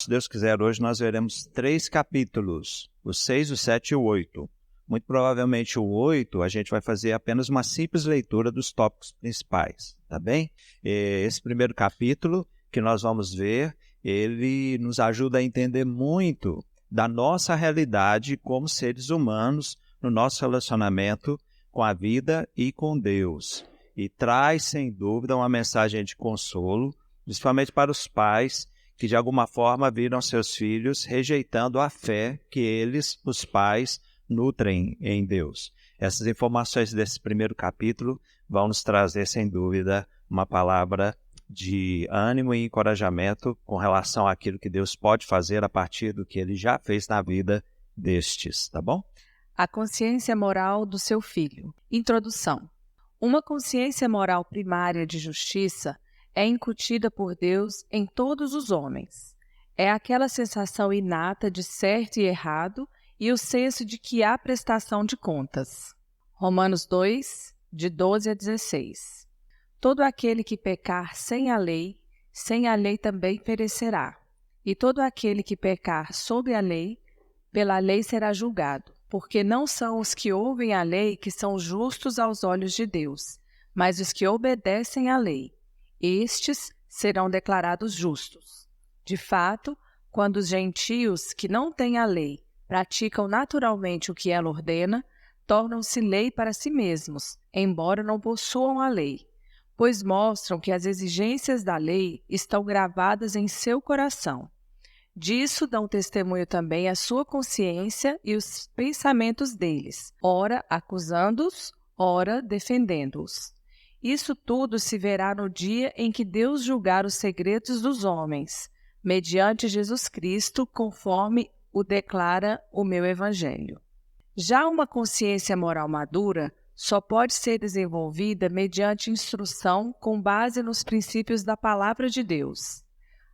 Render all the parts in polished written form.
Se Deus quiser, hoje nós veremos 3 capítulos, o 6, o 7 e o 8. Muito provavelmente o 8 a gente vai fazer apenas uma simples leitura dos tópicos principais, tá bem? Esse primeiro capítulo que nós vamos ver, ele nos ajuda a entender muito da nossa realidade como seres humanos no nosso relacionamento com a vida e com Deus. E traz, sem dúvida, uma mensagem de consolo, principalmente para os pais que de alguma forma viram seus filhos rejeitando a fé que eles, os pais, nutrem em Deus. Essas informações desse primeiro capítulo vão nos trazer, sem dúvida, uma palavra de ânimo e encorajamento com relação àquilo que Deus pode fazer a partir do que Ele já fez na vida destes, tá bom? A consciência moral do seu filho. Introdução. Uma consciência moral primária de justiça é incutida por Deus em todos os homens. É aquela sensação inata de certo e errado e o senso de que há prestação de contas. Romanos 2, de 12 a 16. Todo aquele que pecar sem a lei também perecerá. E todo aquele que pecar sob a lei, pela lei será julgado. Porque não são os que ouvem a lei que são justos aos olhos de Deus, mas os que obedecem à lei. Estes serão declarados justos. De fato, quando os gentios que não têm a lei praticam naturalmente o que ela ordena, tornam-se lei para si mesmos, embora não possuam a lei, pois mostram que as exigências da lei estão gravadas em seu coração. Disso dão testemunho também a sua consciência e os pensamentos deles, ora acusando-os, ora defendendo-os. Isso tudo se verá no dia em que Deus julgar os segredos dos homens, mediante Jesus Cristo, conforme o declara o meu Evangelho. Já uma consciência moral madura só pode ser desenvolvida mediante instrução com base nos princípios da Palavra de Deus.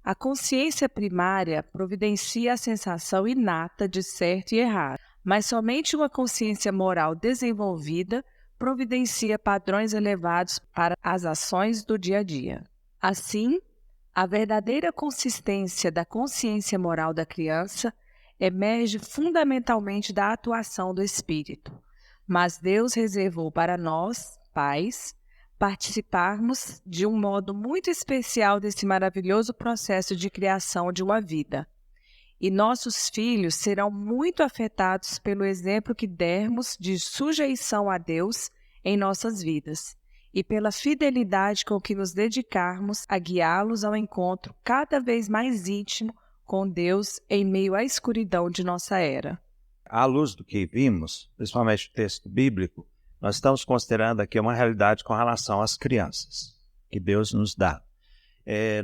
A consciência primária providencia a sensação inata de certo e errado, mas somente uma consciência moral desenvolvida providencia padrões elevados para as ações do dia a dia. Assim, a verdadeira consistência da consciência moral da criança emerge fundamentalmente da atuação do Espírito, mas Deus reservou para nós, pais, participarmos de um modo muito especial desse maravilhoso processo de criação de uma vida. E nossos filhos serão muito afetados pelo exemplo que dermos de sujeição a Deus em nossas vidas e pela fidelidade com que nos dedicarmos a guiá-los ao encontro cada vez mais íntimo com Deus em meio à escuridão de nossa era. À luz do que vimos, principalmente o texto bíblico, nós estamos considerando aqui uma realidade com relação às crianças que Deus nos dá.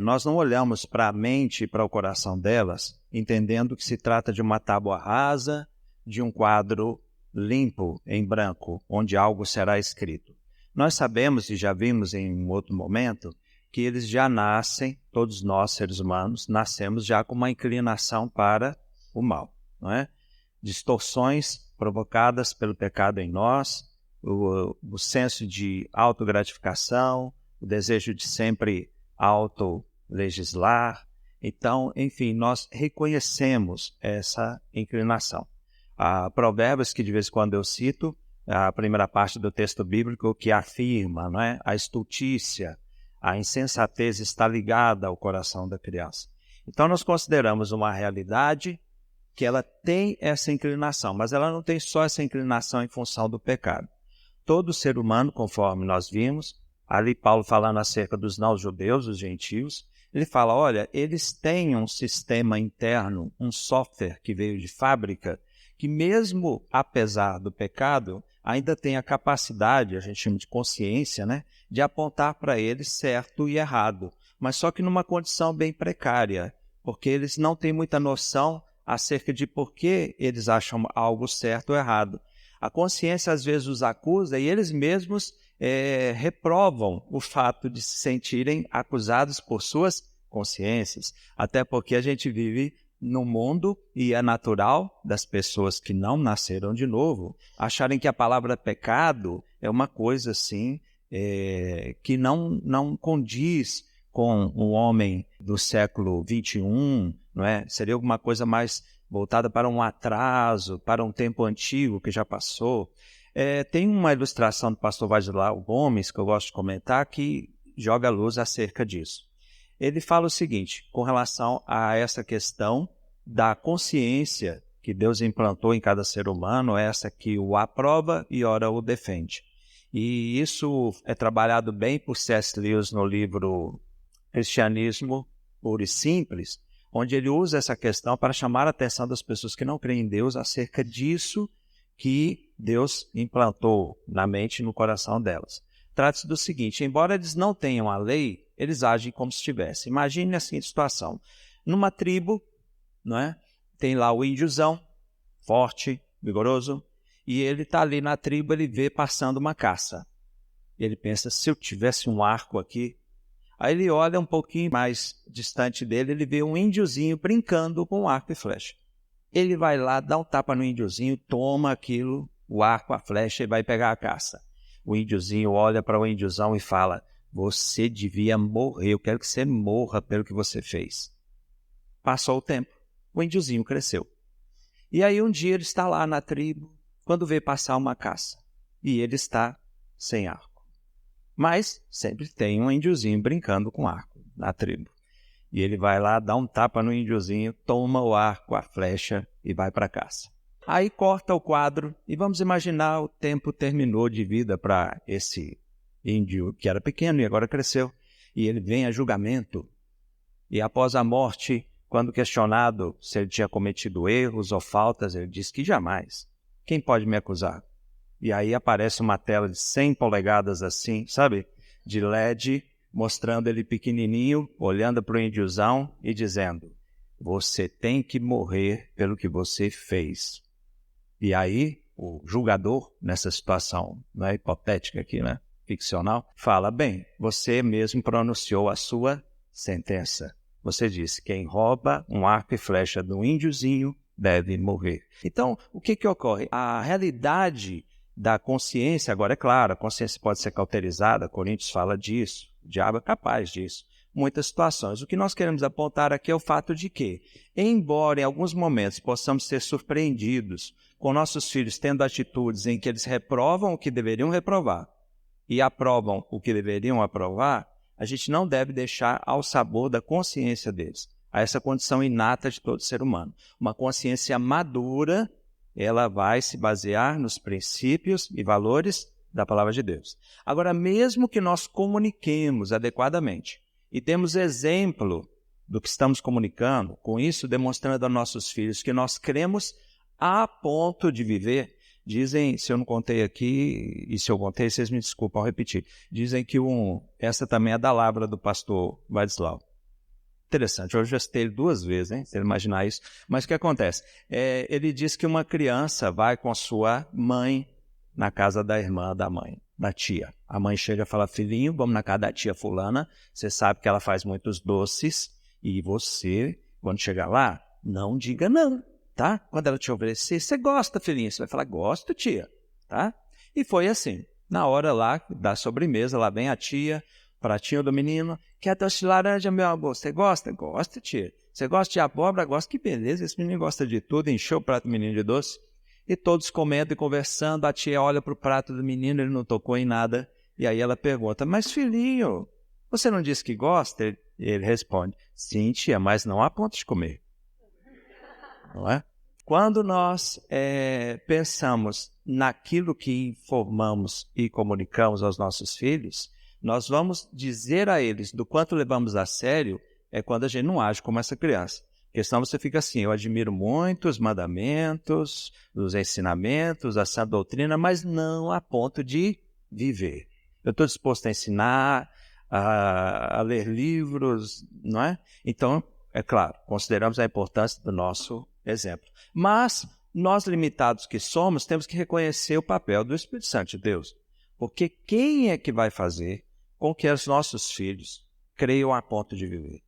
Nós não olhamos para a mente e para o coração delas, entendendo que se trata de uma tábua rasa, de um quadro limpo, em branco, onde algo será escrito. Nós sabemos, e já vimos em um outro momento, que eles já nascem, todos nós seres humanos, nascemos já com uma inclinação para o mal, não é? Distorções provocadas pelo pecado em nós, o senso de autogratificação, o desejo de sempre autolegislar. Então, enfim, nós reconhecemos essa inclinação. Há Provérbios, que de vez em quando eu cito, a primeira parte do texto bíblico que afirma, não é? A estultícia, a insensatez está ligada ao coração da criança. Então, nós consideramos uma realidade que ela tem essa inclinação, mas ela não tem só essa inclinação em função do pecado. Todo ser humano, conforme nós vimos, ali Paulo falando acerca dos não-judeus, os gentios, ele fala, olha, eles têm um sistema interno, um software que veio de fábrica, que mesmo apesar do pecado, ainda tem a capacidade, a gente chama de consciência, né, de apontar para eles certo e errado, mas só que numa condição bem precária, porque eles não têm muita noção acerca de por que eles acham algo certo ou errado. A consciência às vezes os acusa e eles mesmos reprovam o fato de se sentirem acusados por suas consciências, até porque a gente vive no mundo e é natural das pessoas que não nasceram de novo acharem que a palavra pecado é uma coisa assim que não condiz com o homem do século XXI, não é? Seria alguma coisa mais voltada para um atraso, para um tempo antigo que já passou. Tem uma ilustração do pastor Vadislau Gomes, que eu gosto de comentar, que joga luz acerca disso. Ele fala o seguinte, com relação a essa questão da consciência que Deus implantou em cada ser humano, essa que o aprova e ora o defende. E isso é trabalhado bem por C.S. Lewis no livro Cristianismo Puro e Simples, onde ele usa essa questão para chamar a atenção das pessoas que não creem em Deus acerca disso que Deus implantou na mente e no coração delas. Trata-se do seguinte, embora eles não tenham a lei, eles agem como se tivessem. Imagine assim a situação. Numa tribo, não é? Tem lá o índiozão, forte, vigoroso, e ele está ali na tribo, ele vê passando uma caça. Ele pensa, se eu tivesse um arco aqui. Aí ele olha um pouquinho mais distante dele, ele vê um índiozinho brincando com arco e flecha. Ele vai lá, dá um tapa no índiozinho, toma aquilo, o arco, a flecha, e vai pegar a caça. O índiozinho olha para o índiozão e fala, você devia morrer, eu quero que você morra pelo que você fez. Passou o tempo, o índiozinho cresceu. E aí um dia ele está lá na tribo, quando vê passar uma caça, e ele está sem arco. Mas sempre tem um índiozinho brincando com arco na tribo. E ele vai lá, dá um tapa no índiozinho, toma o arco, a flecha e vai para a caça. Aí corta o quadro e vamos imaginar o tempo terminou de vida para esse índio que era pequeno e agora cresceu. E ele vem a julgamento. E após a morte, quando questionado se ele tinha cometido erros ou faltas, ele diz que jamais. Quem pode me acusar? E aí aparece uma tela de 100 polegadas assim, sabe? De LED, mostrando ele pequenininho, olhando para o índiozão e dizendo, você tem que morrer pelo que você fez. E aí o julgador, nessa situação, não é hipotética aqui, né? Ficcional, fala, bem, você mesmo pronunciou a sua sentença. Você disse, quem rouba um arco e flecha do índiozinho deve morrer. Então, o que ocorre? A realidade da consciência, agora é claro, a consciência pode ser cauterizada, Coríntios fala disso, o diabo é capaz disso, muitas situações. O que nós queremos apontar aqui é o fato de que, embora em alguns momentos possamos ser surpreendidos com nossos filhos tendo atitudes em que eles reprovam o que deveriam reprovar e aprovam o que deveriam aprovar, a gente não deve deixar ao sabor da consciência deles, a essa condição inata de todo ser humano. Uma consciência madura, ela vai se basear nos princípios e valores da palavra de Deus. Agora, mesmo que nós comuniquemos adequadamente e temos exemplo do que estamos comunicando, com isso demonstrando aos nossos filhos que nós cremos a ponto de viver, dizem, se eu não contei aqui, e se eu contei, vocês me desculpam ao repetir, dizem que essa também é da palavra do pastor Vadislau. Interessante, eu já citei ele 2 vezes, hein? Se ele imaginar isso. Mas o que acontece? Ele diz que uma criança vai com a sua mãe na casa da irmã da mãe, da tia. A mãe chega e fala, filhinho, vamos na casa da tia fulana, você sabe que ela faz muitos doces, e você, quando chegar lá, não diga não, tá? Quando ela te oferecer, você gosta, filhinho? Você vai falar, gosto, tia, tá? E foi assim, na hora lá da sobremesa, lá vem a tia, pratinho do menino, quer doce de laranja, meu amor? Você gosta? Gosta, tia. Você gosta de abóbora? Gosta. Que beleza, esse menino gosta de tudo. Encheu o prato do menino de doce. E todos comendo e conversando. A tia olha para o prato do menino, ele não tocou em nada. E aí ela pergunta, mas filhinho, você não disse que gosta? Ele responde, sim, tia, mas não há ponto de comer. Não é? Quando nós pensamos naquilo que informamos e comunicamos aos nossos filhos, nós vamos dizer a eles do quanto levamos a sério quando a gente não age como essa criança. Porque senão você fica assim, eu admiro muito os mandamentos, os ensinamentos, a sã doutrina, mas não a ponto de viver. Eu estou disposto a ensinar, a ler livros, não é? Então, é claro, consideramos a importância do nosso exemplo. Mas nós, limitados que somos, temos que reconhecer o papel do Espírito Santo de Deus. Porque quem é que vai fazer com que os nossos filhos creiam a ponto de viver?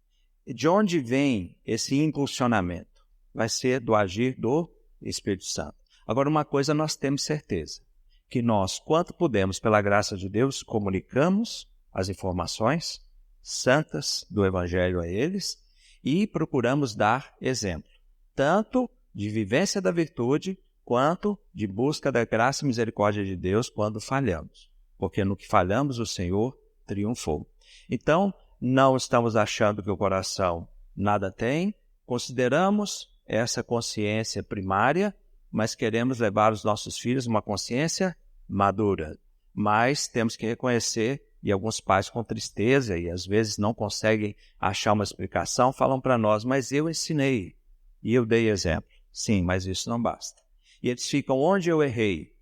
E de onde vem esse impulsionamento? Vai ser do agir do Espírito Santo. Agora, uma coisa nós temos certeza, que nós, quanto podemos, pela graça de Deus, comunicamos as informações santas do Evangelho a eles, e procuramos dar exemplo, tanto de vivência da virtude, quanto de busca da graça e misericórdia de Deus quando falhamos. Porque no que falhamos, o Senhor triunfou. Então, não estamos achando que o coração nada tem, consideramos essa consciência primária, mas queremos levar os nossos filhos a uma consciência madura. Mas temos que reconhecer, e alguns pais com tristeza, e às vezes não conseguem achar uma explicação, falam para nós, mas eu ensinei, e eu dei exemplo. Sim, mas isso não basta. E eles ficam, onde eu errei?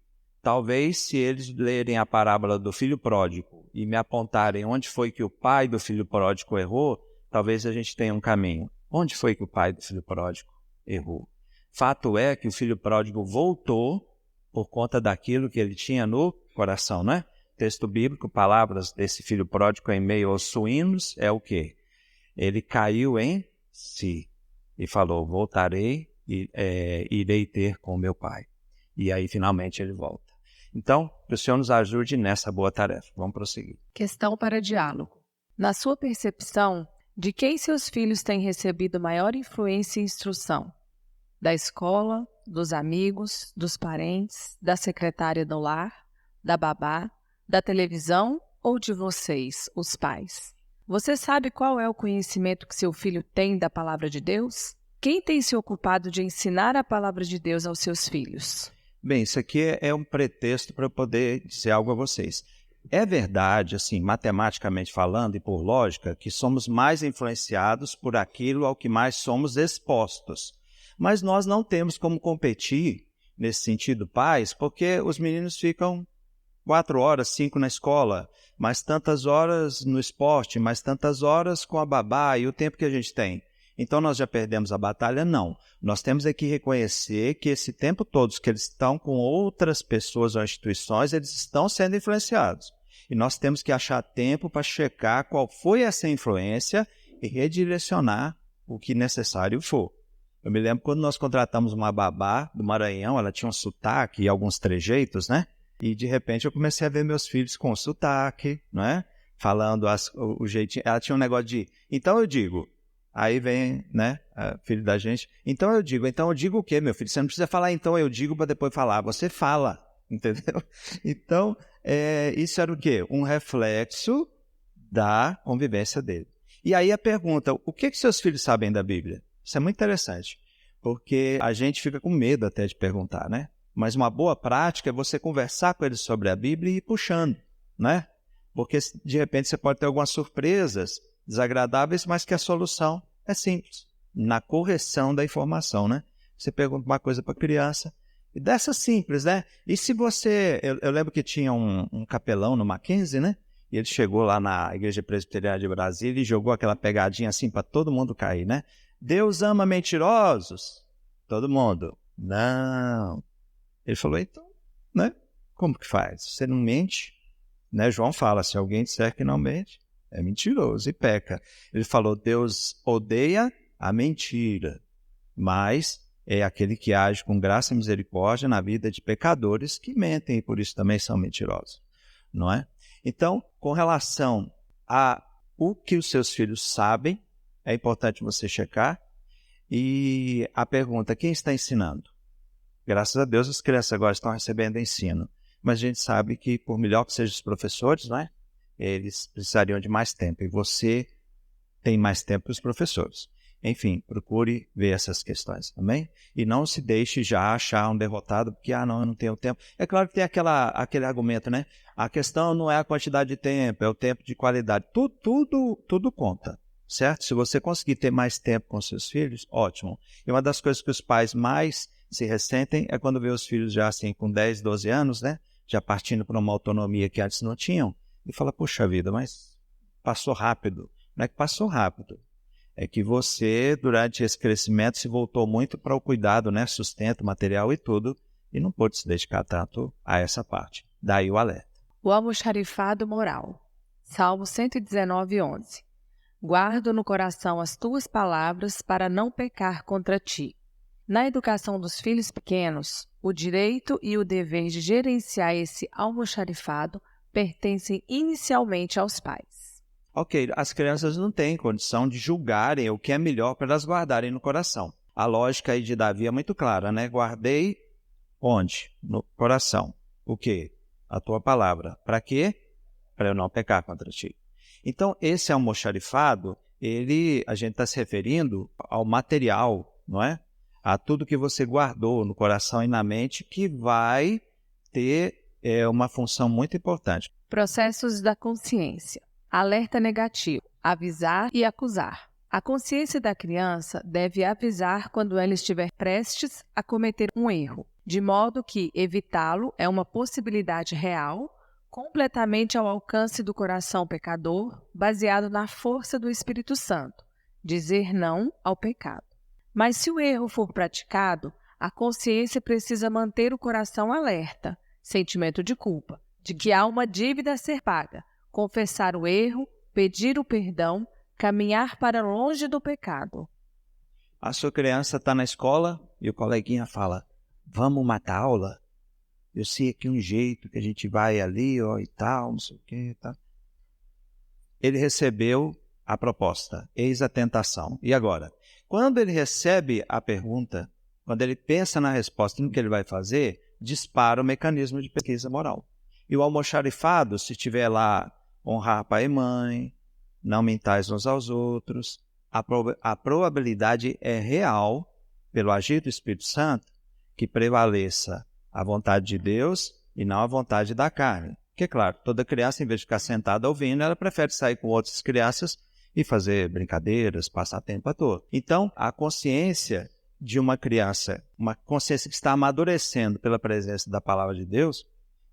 Talvez, se eles lerem a parábola do filho pródigo e me apontarem onde foi que o pai do filho pródigo errou, talvez a gente tenha um caminho. Onde foi que o pai do filho pródigo errou? Fato é que o filho pródigo voltou por conta daquilo que ele tinha no coração, não é? Texto bíblico, palavras desse filho pródigo em meio aos suínos, é o quê? Ele caiu em si e falou, voltarei e irei ter com meu pai. E aí, finalmente, ele volta. Então, que o Senhor nos ajude nessa boa tarefa. Vamos prosseguir. Questão para diálogo. Na sua percepção, de quem seus filhos têm recebido maior influência e instrução? Da escola, dos amigos, dos parentes, da secretária do lar, da babá, da televisão ou de vocês, os pais? Você sabe qual é o conhecimento que seu filho tem da palavra de Deus? Quem tem se ocupado de ensinar a palavra de Deus aos seus filhos? Bem, isso aqui é um pretexto para eu poder dizer algo a vocês. É verdade, assim, matematicamente falando e por lógica, que somos mais influenciados por aquilo ao que mais somos expostos. Mas nós não temos como competir, nesse sentido, pais, porque os meninos ficam 4 horas, 5 na escola, mais tantas horas no esporte, mais tantas horas com a babá e o tempo que a gente tem. Então, nós já perdemos a batalha? Não. Nós temos é que reconhecer que esse tempo todo que eles estão com outras pessoas ou instituições, eles estão sendo influenciados. E nós temos que achar tempo para checar qual foi essa influência e redirecionar o que necessário for. Eu me lembro quando nós contratamos uma babá do Maranhão, ela tinha um sotaque e alguns trejeitos, né? E, de repente, eu comecei a ver meus filhos com sotaque, não é? Falando o jeitinho. Ela tinha um negócio de... Então, eu digo... Aí vem, né, filho da gente. Então eu digo o quê, meu filho? Você não precisa falar então eu digo para depois falar. Você fala, entendeu? Então, isso era o quê? Um reflexo da convivência dele. E aí a pergunta, o que seus filhos sabem da Bíblia? Isso é muito interessante, porque a gente fica com medo até de perguntar, né? Mas uma boa prática é você conversar com eles sobre a Bíblia e ir puxando, né? Porque de repente você pode ter algumas surpresas desagradáveis, mas que a solução é simples, na correção da informação, né? Você pergunta uma coisa para a criança, e dessa simples, né? E se você... Eu lembro que tinha um capelão no Mackenzie, né? E ele chegou lá na Igreja Presbiteriana de Brasília e jogou aquela pegadinha assim para todo mundo cair, né? Deus ama mentirosos. Todo mundo. Não. Ele falou, então, né? Como que faz? Você não mente? Né? João fala, se alguém disser que não mente, é mentiroso e peca. Ele falou, Deus odeia a mentira, mas é aquele que age com graça e misericórdia na vida de pecadores que mentem e por isso também são mentirosos, não é? Então, com relação a o que os seus filhos sabem, é importante você checar. E a pergunta, quem está ensinando? Graças a Deus as crianças agora estão recebendo ensino, mas a gente sabe que por melhor que sejam os professores, não é? Eles precisariam de mais tempo, e você tem mais tempo que os professores. Enfim, procure ver essas questões, amém? E não se deixe já achar um derrotado, porque, não, eu não tenho tempo. É claro que tem aquele argumento, né? A questão não é a quantidade de tempo, é o tempo de qualidade. Tudo conta, certo? Se você conseguir ter mais tempo com seus filhos, ótimo. E uma das coisas que os pais mais se ressentem é quando vê os filhos já assim com 10, 12 anos, né? Já partindo para uma autonomia que antes não tinham. E fala, puxa vida, mas passou rápido. Não é que passou rápido, é que você, durante esse crescimento, se voltou muito para o cuidado, né? Sustento, material e tudo, e não pôde se dedicar tanto a essa parte. Daí o alerta. O almoxarifado moral. Salmo 119:11. Guardo no coração as tuas palavras para não pecar contra ti. Na educação dos filhos pequenos, o direito e o dever de gerenciar esse almoxarifado pertencem inicialmente aos pais. Ok, as crianças não têm condição de julgarem o que é melhor para elas guardarem no coração. A lógica aí de Davi é muito clara, né? Guardei onde? No coração. O quê? A tua palavra. Para quê? Para eu não pecar contra ti. Então, esse almoxarifado, a gente está se referindo ao material, não é? A tudo que você guardou no coração e na mente, que vai ter uma função muito importante. Processos da consciência. Alerta negativo. Avisar e acusar. A consciência da criança deve avisar quando ela estiver prestes a cometer um erro, de modo que evitá-lo é uma possibilidade real, completamente ao alcance do coração pecador, baseado na força do Espírito Santo, dizer não ao pecado. Mas se o erro for praticado, a consciência precisa manter o coração alerta, sentimento de culpa, de que há uma dívida a ser paga, confessar o erro, pedir o perdão, caminhar para longe do pecado. A sua criança está na escola e o coleguinha fala, vamos matar a aula? Eu sei aqui um jeito que a gente vai ali, ó, e tal, não sei o quê, tá? Ele recebeu a proposta, eis a tentação. E agora? Quando ele recebe a pergunta, quando ele pensa na resposta e no que ele vai fazer, dispara o mecanismo de pesquisa moral. E o almoxarifado, se tiver lá, honrar pai e mãe, não mentais uns aos outros, a probabilidade é real, pelo agir do Espírito Santo, que prevaleça a vontade de Deus e não a vontade da carne. Porque, claro, toda criança, em vez de ficar sentada ouvindo, ela prefere sair com outras crianças e fazer brincadeiras, passar tempo à toa. Então, a consciência de uma criança, uma consciência que está amadurecendo pela presença da palavra de Deus,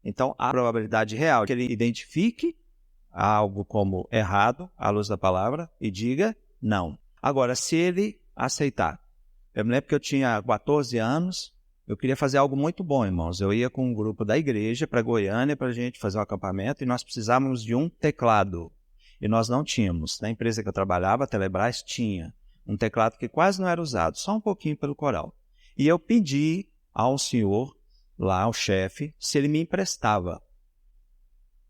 então há a probabilidade real que ele identifique algo como errado à luz da palavra e diga não. Agora, se ele aceitar, eu me lembro que eu tinha 14 anos, eu queria fazer algo muito bom, irmãos. Eu ia com um grupo da igreja para Goiânia para a gente fazer um acampamento e nós precisávamos de um teclado. E nós não tínhamos. Na empresa que eu trabalhava, a Telebrás, tinha um teclado que quase não era usado, só um pouquinho pelo coral. E eu pedi ao senhor, lá, ao chefe, se ele me emprestava.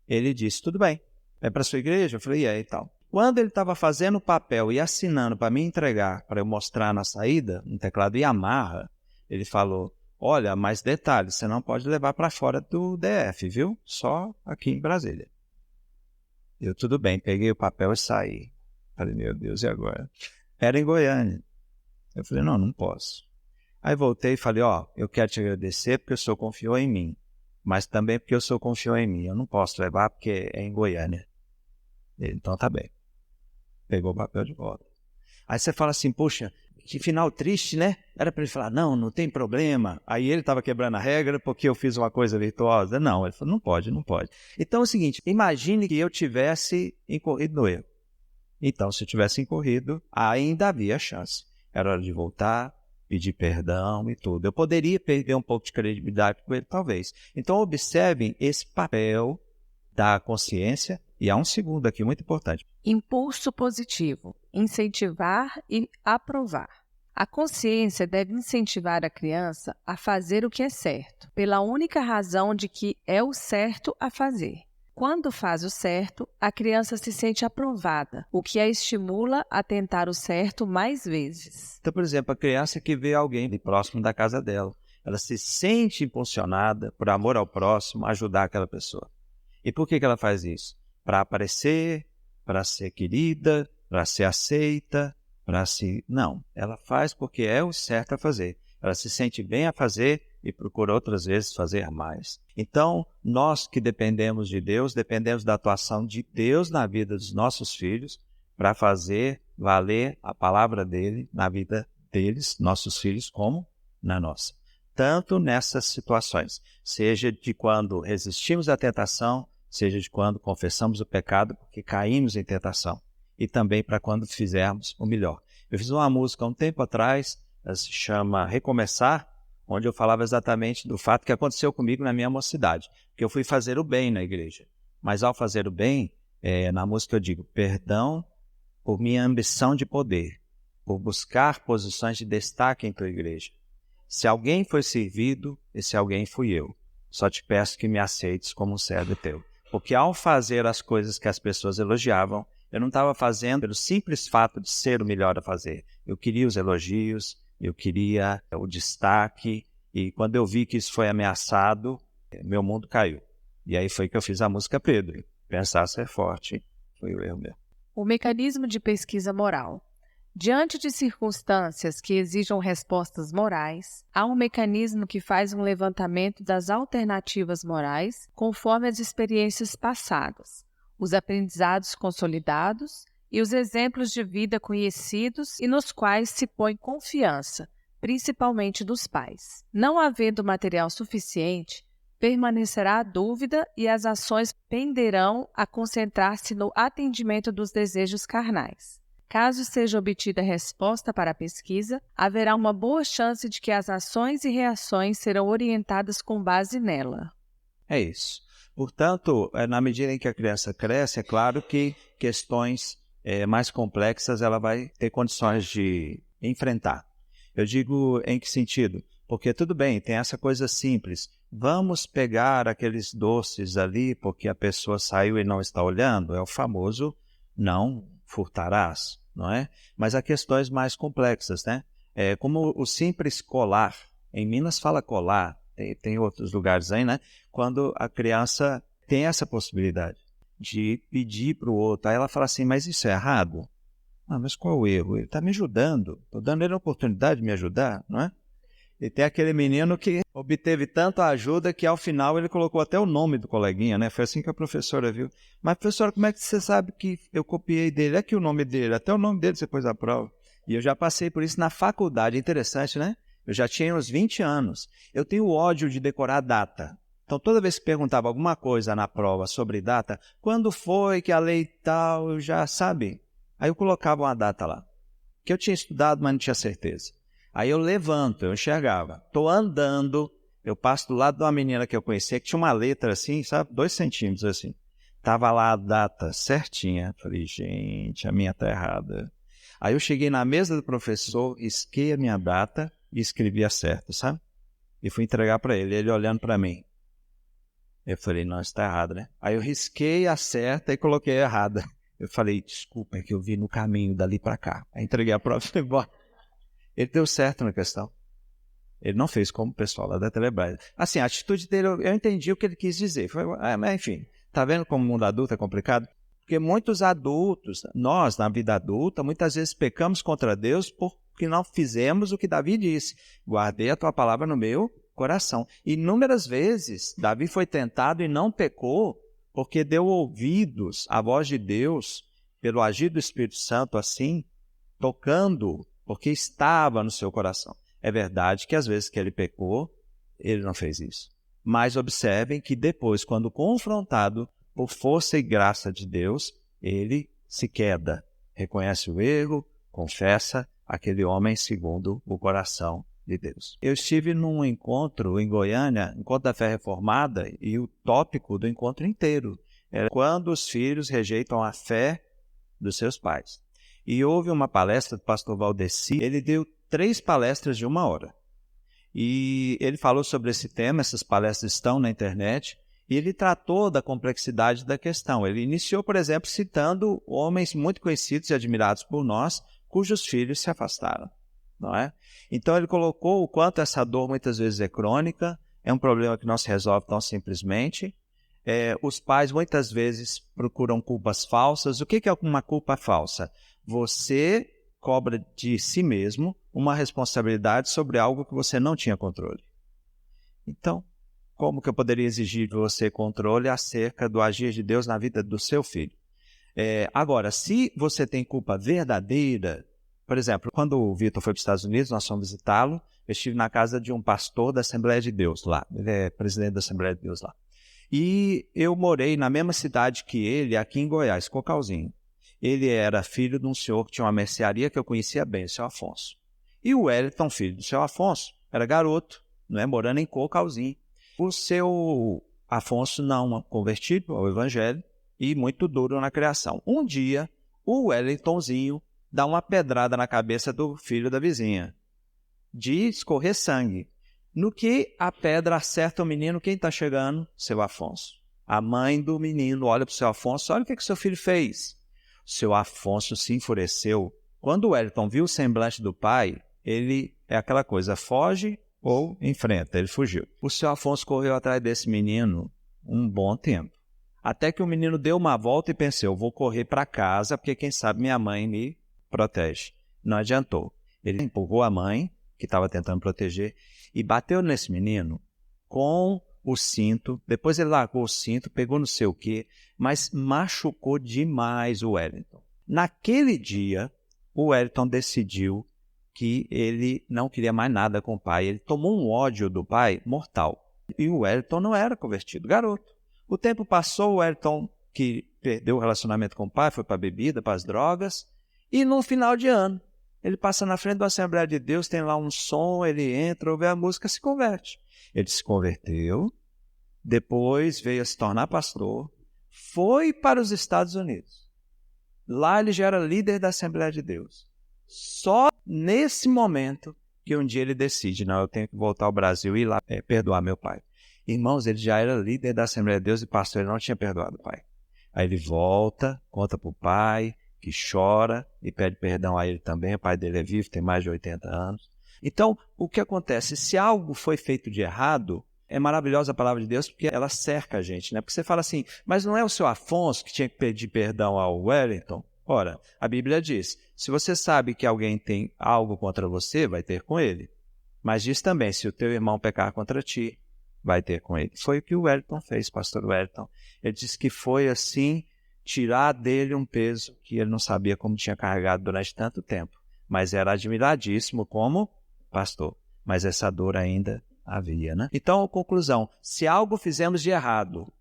Ele disse, tudo bem, é para a sua igreja? Eu falei, e tal. Quando ele estava fazendo o papel e assinando para me entregar, para eu mostrar na saída, um teclado Yamaha, ele falou, olha, mais detalhes, você não pode levar para fora do DF, viu? Só aqui em Brasília. Eu, tudo bem, peguei o papel e saí. Falei, meu Deus, e agora? Era em Goiânia. Eu falei, não posso. Aí voltei e falei, eu quero te agradecer porque o senhor confiou em mim, mas também porque o senhor confiou em mim. Eu não posso levar porque é em Goiânia. Ele, então tá bem. Pegou o papel de volta. Aí você fala assim, poxa, que final triste, né? Era para ele falar, não tem problema. Aí ele estava quebrando a regra porque eu fiz uma coisa virtuosa. Não, ele falou, não pode. Então é o seguinte, imagine que eu tivesse incorrido no erro. Então, se eu tivesse incorrido, ainda havia chance. Era hora de voltar, pedir perdão e tudo. Eu poderia perder um pouco de credibilidade com ele, talvez. Então, observem esse papel da consciência. E há um segundo aqui, muito importante. Impulso positivo, incentivar e aprovar. A consciência deve incentivar a criança a fazer o que é certo, pela única razão de que é o certo a fazer. Quando faz o certo, a criança se sente aprovada, o que a estimula a tentar o certo mais vezes. Então, por exemplo, a criança que vê alguém próximo da casa dela, ela se sente impulsionada por amor ao próximo a ajudar aquela pessoa. E por que ela faz isso? Para aparecer, para ser querida, para ser aceita, para se... Não, ela faz porque é o certo a fazer. Ela se sente bem a fazer e procura outras vezes fazer mais. Então, nós que dependemos de Deus, dependemos da atuação de Deus na vida dos nossos filhos para fazer valer a palavra dele na vida deles, nossos filhos, como na nossa. Tanto nessas situações, seja de quando resistimos à tentação, seja de quando confessamos o pecado porque caímos em tentação, e também para quando fizermos o melhor. Eu fiz uma música há um tempo atrás, ela se chama Recomeçar, onde eu falava exatamente do fato que aconteceu comigo na minha mocidade, que eu fui fazer o bem na igreja. Mas ao fazer o bem, na música eu digo, perdão por minha ambição de poder, por buscar posições de destaque em tua igreja. Se alguém foi servido, esse alguém fui eu. Só te peço que me aceites como um servo teu. Porque ao fazer as coisas que as pessoas elogiavam, Eu não estava fazendo pelo simples fato de ser o melhor a fazer. Eu queria os elogios, eu queria o destaque, e quando eu vi que isso foi ameaçado, meu mundo caiu. E aí foi que eu fiz a música Pedro. Pensar ser forte foi o erro meu. O mecanismo de pesquisa moral. Diante de circunstâncias que exijam respostas morais, há um mecanismo que faz um levantamento das alternativas morais conforme as experiências passadas, os aprendizados consolidados e os exemplos de vida conhecidos e nos quais se põe confiança, principalmente dos pais. Não havendo material suficiente, permanecerá a dúvida e as ações penderão a concentrar-se no atendimento dos desejos carnais. Caso seja obtida resposta para a pesquisa, haverá uma boa chance de que as ações e reações serão orientadas com base nela. É isso. Portanto, na medida em que a criança cresce, é claro que questões mais complexas ela vai ter condições de enfrentar. Eu digo em que sentido? Porque tudo bem, tem essa coisa simples. Vamos pegar aqueles doces ali porque a pessoa saiu e não está olhando? É o famoso não furtarás, não é? Mas há questões mais complexas, né? Como o simples colar. Em Minas fala colar, tem outros lugares aí, né? Quando a criança tem essa possibilidade de pedir para o outro, aí ela fala assim, mas isso é errado? Ah, mas qual o erro? Ele está me ajudando, estou dando ele a oportunidade de me ajudar, não é? E tem aquele menino que obteve tanta ajuda que ao final ele colocou até o nome do coleguinha, né? Foi assim que a professora viu. Mas, professora, como é que você sabe que eu copiei dele? Aqui o nome dele, até o nome dele você pôs à prova. E eu já passei por isso na faculdade. Interessante, né? Eu já tinha uns 20 anos. Eu tenho ódio de decorar data. Então, toda vez que perguntava alguma coisa na prova sobre data, quando foi que a lei tal, eu já sabe. Aí eu colocava uma data lá, que eu tinha estudado, mas não tinha certeza. Aí eu levanto, eu enxergava. Estou andando, eu passo do lado de uma menina que eu conhecia, que tinha uma letra assim, sabe? 2 centímetros assim. Estava lá a data certinha. Falei, gente, a minha está errada. Aí eu cheguei na mesa do professor, risquei a minha data e escrevi a certa, sabe? E fui entregar para ele, ele olhando para mim. Eu falei, não, está errado, né? Aí eu risquei a certa e coloquei a errada. Eu falei, desculpa, é que eu vi no caminho dali para cá. Aí entreguei a prova e fui embora. Ele deu certo na questão. Ele não fez como o pessoal lá da Telebrás. Assim, a atitude dele, eu entendi o que ele quis dizer. Mas enfim, tá vendo como o mundo adulto é complicado? Porque muitos adultos, nós na vida adulta, muitas vezes pecamos contra Deus porque não fizemos o que Davi disse. Guardei a tua palavra no meu coração. Inúmeras vezes, Davi foi tentado e não pecou porque deu ouvidos à voz de Deus pelo agir do Espírito Santo assim, tocando porque estava no seu coração. É verdade que às vezes que ele pecou, ele não fez isso. Mas observem que depois, quando confrontado por força e graça de Deus, ele se queda, reconhece o erro, confessa aquele homem segundo o coração de Deus. Eu estive num encontro em Goiânia, encontro da Fé Reformada, e o tópico do encontro inteiro era quando os filhos rejeitam a fé dos seus pais. E houve uma palestra do pastor Valdeci, ele deu 3 palestras de 1 hora. E ele falou sobre esse tema, essas palestras estão na internet, e ele tratou da complexidade da questão. Ele iniciou, por exemplo, citando homens muito conhecidos e admirados por nós, cujos filhos se afastaram, não é? Então ele colocou o quanto essa dor muitas vezes é crônica, é um problema que não se resolve tão simplesmente. Os pais muitas vezes procuram culpas falsas. O que é uma culpa falsa? Você cobra de si mesmo uma responsabilidade sobre algo que você não tinha controle. Então, como que eu poderia exigir de você controle acerca do agir de Deus na vida do seu filho? Agora, se você tem culpa verdadeira, por exemplo, quando o Vitor foi para os Estados Unidos, nós fomos visitá-lo, eu estive na casa de um pastor da Assembleia de Deus lá, ele é presidente da Assembleia de Deus lá. E eu morei na mesma cidade que ele, aqui em Goiás, Cocalzinho. Ele era filho de um senhor que tinha uma mercearia que eu conhecia bem, o seu Afonso. E o Wellington, filho do seu Afonso, era garoto, não é? Morando em Cocalzinho. O seu Afonso não convertido ao evangelho e muito duro na criação. Um dia, o Wellingtonzinho dá uma pedrada na cabeça do filho da vizinha, de escorrer sangue. No que a pedra acerta o menino, quem está chegando? Seu Afonso. A mãe do menino olha para o seu Afonso, olha o que seu filho fez. seu Afonso se enfureceu. Quando o Wellington viu o semblante do pai, ele é aquela coisa, foge ou enfrenta, ele fugiu. O seu Afonso correu atrás desse menino um bom tempo. Até que o menino deu uma volta e pensou, eu vou correr para casa, porque quem sabe minha mãe me protege. Não adiantou. Ele empurrou a mãe, que estava tentando proteger, e bateu nesse menino com o cinto. Depois ele largou o cinto, pegou não sei o quê, mas machucou demais o Wellington. Naquele dia, o Wellington decidiu que ele não queria mais nada com o pai. Ele tomou um ódio do pai mortal. E o Wellington não era convertido, garoto. O tempo passou, o Wellington, que perdeu o relacionamento com o pai, foi para a bebida, para as drogas. E no final de ano, ele passa na frente da Assembleia de Deus, tem lá um som, ele entra, ouve a música, se converte. Ele se converteu, depois veio a se tornar pastor, foi para os Estados Unidos. Lá ele já era líder da Assembleia de Deus. Só nesse momento que um dia ele decide, não, eu tenho que voltar ao Brasil e ir lá perdoar meu pai. Irmãos, ele já era líder da Assembleia de Deus e pastor, ele não tinha perdoado o pai. Aí ele volta, conta para o pai, que chora e pede perdão a ele também. O pai dele é vivo, tem mais de 80 anos. Então, o que acontece? Se algo foi feito de errado, é maravilhosa a palavra de Deus porque ela cerca a gente, né? Porque você fala assim, mas não é o seu Afonso que tinha que pedir perdão ao Wellington? Ora, a Bíblia diz, se você sabe que alguém tem algo contra você, vai ter com ele. Mas diz também, se o teu irmão pecar contra ti, vai ter com ele. Foi o que o Wellington fez, pastor Wellington. Ele disse que foi assim, tirar dele um peso que ele não sabia como tinha carregado durante tanto tempo. Mas era admiradíssimo como pastor. Mas essa dor ainda havia, né? Então, conclusão, se algo fizemos de errado,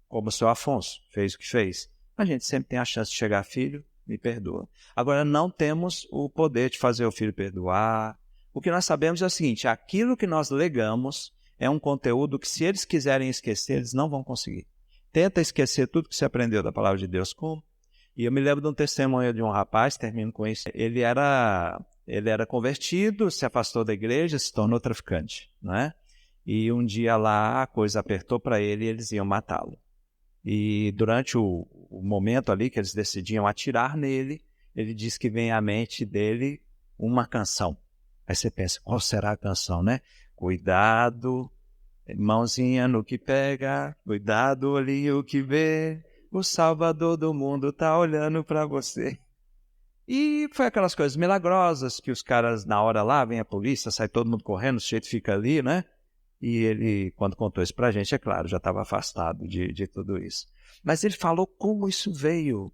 como o seu Afonso fez o que fez, a gente sempre tem a chance de chegar, filho, me perdoa. Agora, não temos o poder de fazer o filho perdoar. O que nós sabemos é o seguinte, aquilo que nós legamos é um conteúdo que, se eles quiserem esquecer, eles não vão conseguir. Tenta esquecer tudo que você aprendeu da palavra de Deus. Como? E eu me lembro de um testemunho de um rapaz, termino com isso, ele era convertido, se afastou da igreja, se tornou traficante, não é? E um dia lá a coisa apertou para ele e eles iam matá-lo. E durante o momento ali que eles decidiam atirar nele, ele disse que vem à mente dele uma canção. Aí você pensa, qual será a canção, né? Cuidado, mãozinha no que pega, cuidado ali o que vê, o Salvador do mundo tá olhando para você. E foi aquelas coisas milagrosas que os caras, na hora lá, vem a polícia, sai todo mundo correndo, o sujeito fica ali, né? E ele, quando contou isso pra gente, é claro, já estava afastado de tudo isso. Mas ele falou como isso veio,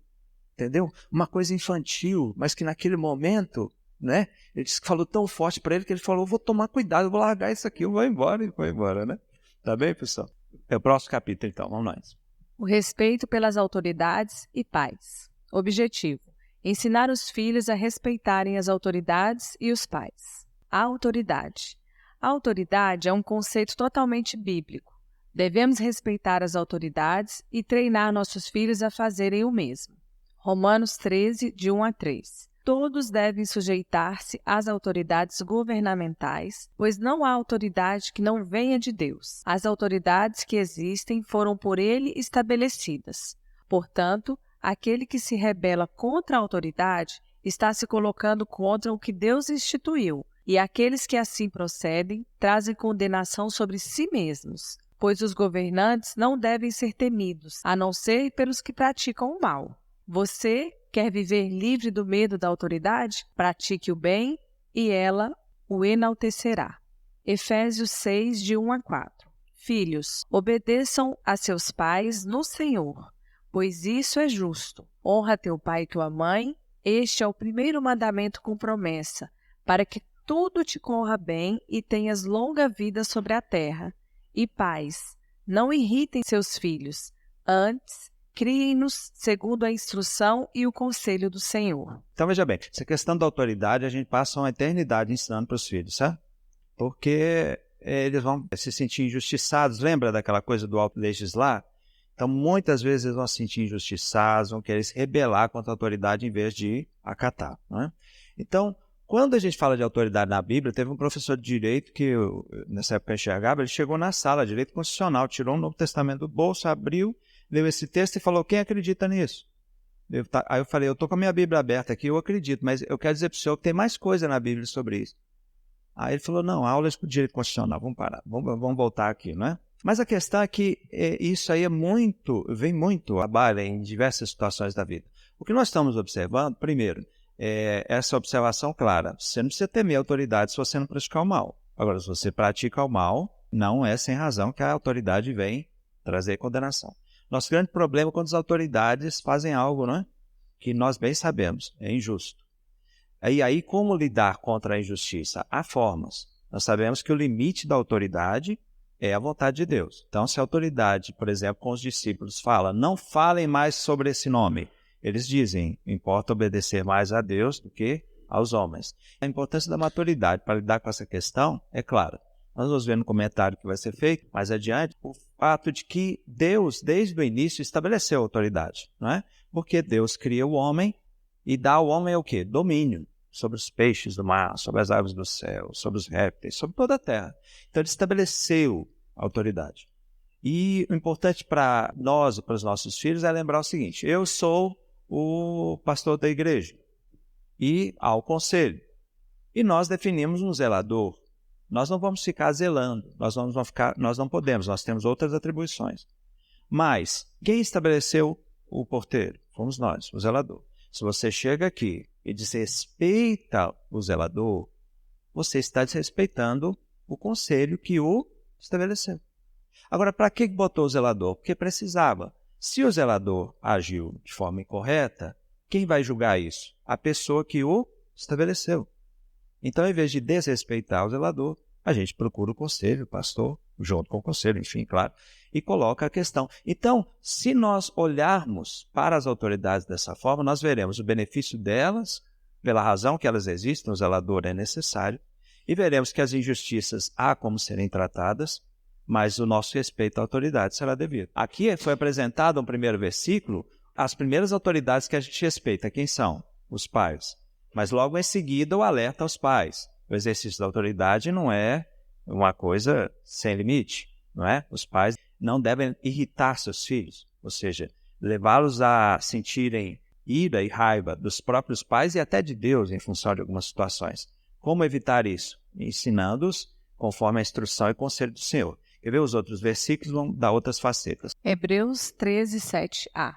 entendeu? Uma coisa infantil, mas que naquele momento, né? Ele disse que falou tão forte para ele que ele falou, vou tomar cuidado, eu vou largar isso aqui, eu vou embora, e foi embora, né? Tá bem, pessoal? É o próximo capítulo, então, vamos nós. O respeito pelas autoridades e pais. Objetivo: ensinar os filhos a respeitarem as autoridades e os pais. A autoridade. A autoridade é um conceito totalmente bíblico. Devemos respeitar as autoridades e treinar nossos filhos a fazerem o mesmo. Romanos 13, de 1 a 3. Todos devem sujeitar-se às autoridades governamentais, pois não há autoridade que não venha de Deus. As autoridades que existem foram por ele estabelecidas. Portanto, aquele que se rebela contra a autoridade está se colocando contra o que Deus instituiu, e aqueles que assim procedem trazem condenação sobre si mesmos, pois os governantes não devem ser temidos, a não ser pelos que praticam o mal. Você quer viver livre do medo da autoridade? Pratique o bem e ela o enaltecerá. Efésios 6, de 1 a 4. Filhos, obedeçam a seus pais no Senhor, pois isso é justo. Honra teu pai e tua mãe, este é o primeiro mandamento com promessa, para que tudo te corra bem e tenhas longa vida sobre a terra. E pais, não irritem seus filhos, antes criem-nos segundo a instrução e o conselho do Senhor. Então, veja bem, essa questão da autoridade, a gente passa uma eternidade ensinando para os filhos, sabe? Porque eles vão se sentir injustiçados. Lembra daquela coisa do auto-legislar? Então, muitas vezes eles vão se sentir injustiçados, vão querer se rebelar contra a autoridade em vez de acatar, não é? Então, quando a gente fala de autoridade na Bíblia, teve um professor de direito que, nessa época eu enxergava, ele chegou na sala, direito constitucional, tirou o Novo Testamento do bolso, abriu, leu esse texto e falou, quem acredita nisso? Aí eu falei, eu estou com a minha Bíblia aberta aqui, eu acredito, mas eu quero dizer para o senhor que tem mais coisa na Bíblia sobre isso. Aí ele falou, não, aulas de direito constitucional, vamos parar, vamos voltar aqui, não é? Mas a questão é que isso aí vem muito à baila em diversas situações da vida. O que nós estamos observando, primeiro, é essa observação clara. Você não precisa temer autoridade se você não praticar o mal. Agora, se você pratica o mal, não é sem razão que a autoridade vem trazer condenação. Nosso grande problema é quando as autoridades fazem algo, não é? Que nós bem sabemos, é injusto. E aí, como lidar contra a injustiça? Há formas. Nós sabemos que o limite da autoridade é a vontade de Deus. Então, se a autoridade, por exemplo, com os discípulos fala, não falem mais sobre esse nome, eles dizem, importa obedecer mais a Deus do que aos homens. A importância da maturidade para lidar com essa questão é clara. Nós vamos ver no comentário que vai ser feito mais adiante o fato de que Deus, desde o início, estabeleceu a autoridade, não é? Porque Deus cria o homem e dá ao homem o quê? Domínio sobre os peixes do mar, sobre as aves do céu, sobre os répteis, sobre toda a terra. Então, ele estabeleceu a autoridade. E o importante para nós e para os nossos filhos é lembrar o seguinte, eu sou o pastor da igreja e há o conselho. E nós definimos um zelador. Nós não vamos ficar zelando, nós não podemos, nós temos outras atribuições. Mas quem estabeleceu o porteiro? Fomos nós, o zelador. Se você chega aqui e desrespeita o zelador, você está desrespeitando o conselho que o estabeleceu. Agora, para que botou o zelador? Porque precisava. Se o zelador agiu de forma incorreta, quem vai julgar isso? A pessoa que o estabeleceu. Então, em vez de desrespeitar o zelador, a gente procura o conselho, o pastor, junto com o conselho, enfim, claro, e coloca a questão. Então, se nós olharmos para as autoridades dessa forma, nós veremos o benefício delas, pela razão que elas existem, o zelador é necessário, e veremos que as injustiças há como serem tratadas, mas o nosso respeito à autoridade será devido. Aqui foi apresentado um primeiro versículo, as primeiras autoridades que a gente respeita, quem são? Os pais. Mas logo em seguida o alerta aos pais. O exercício da autoridade não é uma coisa sem limite, não é? Os pais não devem irritar seus filhos, ou seja, levá-los a sentirem ira e raiva dos próprios pais e até de Deus em função de algumas situações. Como evitar isso? Ensinando-os conforme a instrução e conselho do Senhor. Quer ver os outros versículos? Vão dar outras facetas. Hebreus 13, 7a.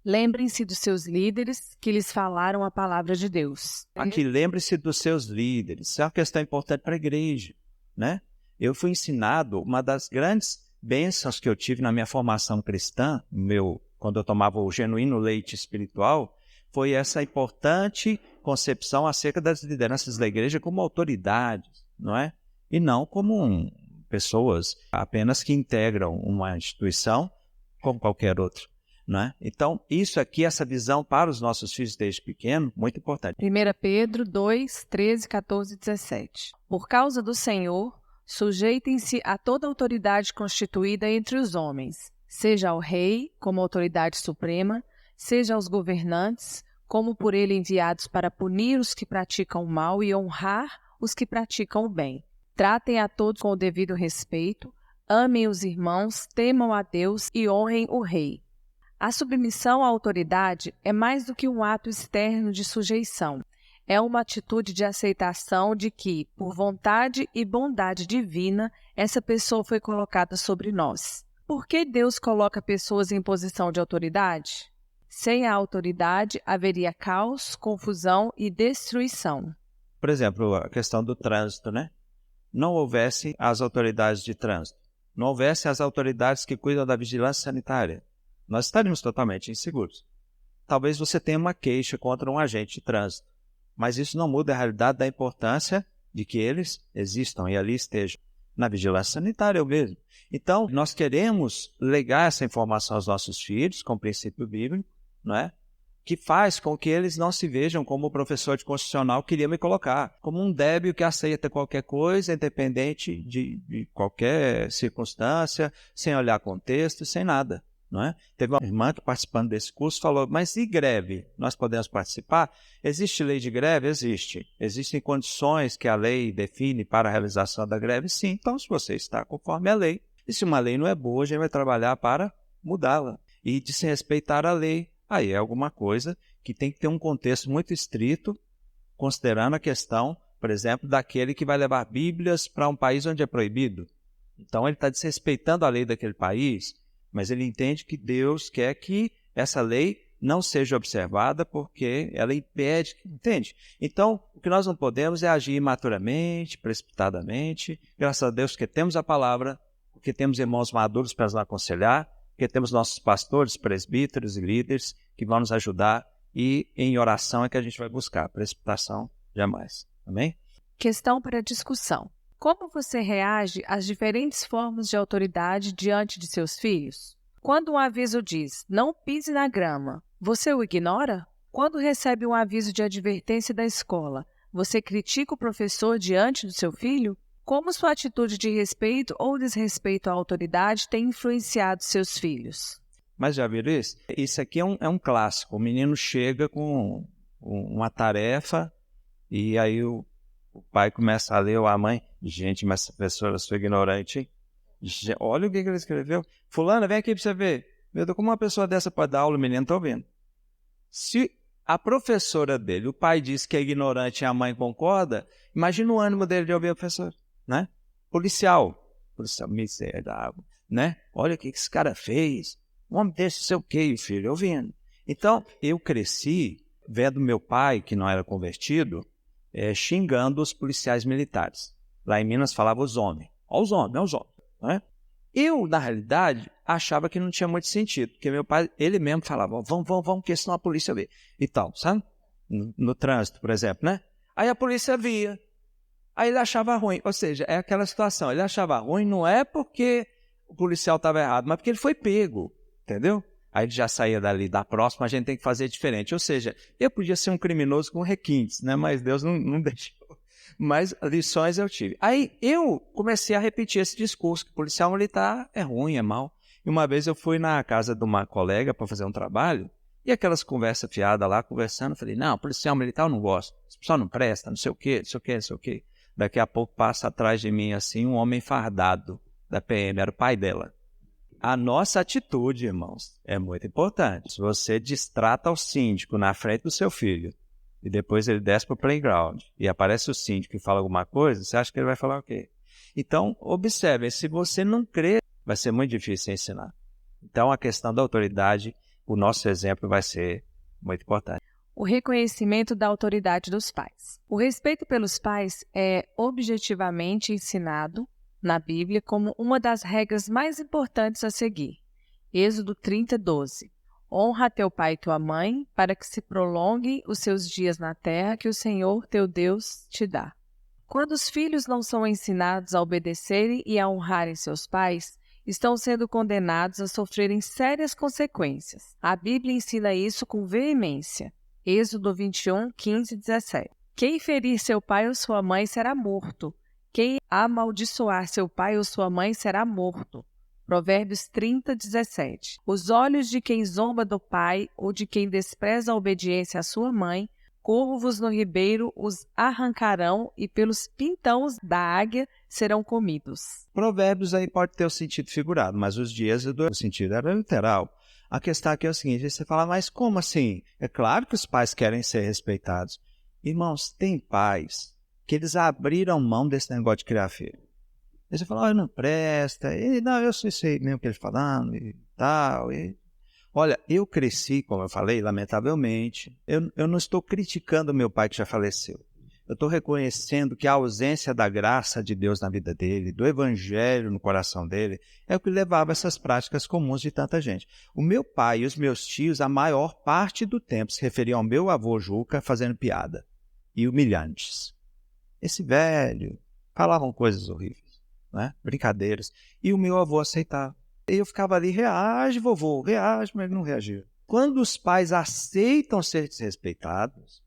Lembrem-se dos seus líderes que lhes falaram a palavra de Deus. Aqui, lembre-se dos seus líderes. Isso é uma questão importante para a igreja, né? Eu fui ensinado, uma das grandes bênçãos que eu tive na minha formação cristã, quando eu tomava o genuíno leite espiritual, foi essa importante concepção acerca das lideranças da igreja como autoridades, não é? E não como pessoas apenas que integram uma instituição como qualquer outra. Não é? Então, isso aqui, essa visão para os nossos filhos desde pequeno, muito importante. 1 Pedro 2, 13, 14 e 17. Por causa do Senhor, sujeitem-se a toda autoridade constituída entre os homens, seja ao rei, como autoridade suprema, seja aos governantes, como por ele enviados para punir os que praticam o mal e honrar os que praticam o bem. Tratem a todos com o devido respeito, amem os irmãos, temam a Deus e honrem o rei. A submissão à autoridade é mais do que um ato externo de sujeição. É uma atitude de aceitação de que, por vontade e bondade divina, essa pessoa foi colocada sobre nós. Por que Deus coloca pessoas em posição de autoridade? Sem a autoridade, haveria caos, confusão e destruição. Por exemplo, a questão do trânsito, né? Não houvesse as autoridades de trânsito, não houvesse as autoridades que cuidam da vigilância sanitária, nós estaríamos totalmente inseguros. Talvez você tenha uma queixa contra um agente de trânsito, mas isso não muda a realidade da importância de que eles existam e ali estejam. Na vigilância sanitária é o mesmo. Então, nós queremos legar essa informação aos nossos filhos, com o princípio bíblico, não é? Que faz com que eles não se vejam como o professor de constitucional queria me colocar, como um débil que aceita qualquer coisa, independente de qualquer circunstância, sem olhar contexto, sem nada. Não é? Teve uma irmã que participando desse curso falou, mas e greve? Nós podemos participar? Existe lei de greve? Existe. Existem condições que a lei define para a realização da greve? Sim. Então, se você está conforme a lei, e se uma lei não é boa, a gente vai trabalhar para mudá-la. E de se respeitar a lei aí é alguma coisa que tem que ter um contexto muito estrito, considerando a questão, por exemplo, daquele que vai levar Bíblias para um país onde é proibido. Então, ele está desrespeitando a lei daquele país, mas ele entende que Deus quer que essa lei não seja observada porque ela impede, entende? Então, o que nós não podemos é agir imaturamente, precipitadamente. Graças a Deus que temos a palavra, porque temos irmãos maduros para nos aconselhar, porque temos nossos pastores, presbíteros e líderes que vão nos ajudar, e em oração é que a gente vai buscar, precipitação jamais. Amém? Questão para discussão. Como você reage às diferentes formas de autoridade diante de seus filhos? Quando um aviso diz, não pise na grama, você o ignora? Quando recebe um aviso de advertência da escola, você critica o professor diante do seu filho? Como sua atitude de respeito ou desrespeito à autoridade tem influenciado seus filhos? Mas já viram isso? Isso aqui é um clássico. O menino chega com uma tarefa e aí o pai começa a ler, ou a mãe, gente, mas essa professora sou ignorante, hein? Olha o que ele escreveu. Fulana, vem aqui para você ver. Meu Deus, como uma pessoa dessa pode dar aula, o menino está ouvindo. Se a professora dele, o pai diz que é ignorante e a mãe concorda, imagina o ânimo dele de ouvir a professora, né? Policial miserável, né? Olha o que esse cara fez. Um homem desse, sei o quê, filho, ouvindo. Então, eu cresci vendo meu pai, que não era convertido, xingando os policiais militares. Lá em Minas falava os homens. Olha os homens, olha os homens. Né? Eu, na realidade, achava que não tinha muito sentido, porque meu pai, ele mesmo falava, vamos, que senão a polícia vê. E tal, sabe? No trânsito, por exemplo, né? Aí a polícia via. Aí ele achava ruim. Ou seja, é aquela situação, ele achava ruim não é porque o policial estava errado, mas porque ele foi pego, entendeu? Aí ele já saía dali, da próxima a gente tem que fazer diferente. Ou seja, eu podia ser um criminoso com requintes, né? Mas Deus não deixou. Mas lições eu tive. Aí eu comecei a repetir esse discurso, que policial militar é ruim, é mau. E uma vez eu fui na casa de uma colega para fazer um trabalho, e aquelas conversas fiadas lá, conversando, falei, não, policial militar eu não gosto, esse pessoal não presta, não sei o quê, não sei o quê, não sei o quê. Daqui a pouco passa atrás de mim assim um homem fardado da PM, era o pai dela. A nossa atitude, irmãos, é muito importante. Se você distrata o síndico na frente do seu filho, e depois ele desce para o playground e aparece o síndico e fala alguma coisa, você acha que ele vai falar o quê? Então, observe, se você não crê, vai ser muito difícil ensinar. Então, a questão da autoridade, o nosso exemplo vai ser muito importante. O reconhecimento da autoridade dos pais. O respeito pelos pais é objetivamente ensinado na Bíblia como uma das regras mais importantes a seguir. Êxodo 30:12. Honra teu pai e tua mãe, para que se prolonguem os seus dias na terra que o Senhor teu Deus te dá. Quando os filhos não são ensinados a obedecerem e a honrarem seus pais, estão sendo condenados a sofrerem sérias consequências. A Bíblia ensina isso com veemência. Êxodo 21:15-17. Quem ferir seu pai ou sua mãe será morto. Quem amaldiçoar seu pai ou sua mãe será morto. Provérbios 30:17. Os olhos de quem zomba do pai ou de quem despreza a obediência à sua mãe, corvos no ribeiro os arrancarão e pelos pintões da águia serão comidos. Provérbios aí pode ter o sentido figurado, mas os dias o sentido era literal. A questão aqui é o seguinte, você fala, mas como assim? É claro que os pais querem ser respeitados. Irmãos, tem pais que eles abriram mão desse negócio de criar filho. Aí você fala, não presta, não, eu sei mesmo o que ele está falando e tal. Olha, eu cresci, como eu falei, lamentavelmente. Eu não estou criticando meu pai que já faleceu. Eu estou reconhecendo que a ausência da graça de Deus na vida dele, do evangelho no coração dele, é o que levava a essas práticas comuns de tanta gente. O meu pai e os meus tios, a maior parte do tempo, se referiam ao meu avô Juca fazendo piada e humilhantes. Esse velho, falavam coisas horríveis, né? Brincadeiras, e o meu avô aceitava. Eu ficava ali, reage, vovô, reage, mas ele não reagia. Quando os pais aceitam ser desrespeitados,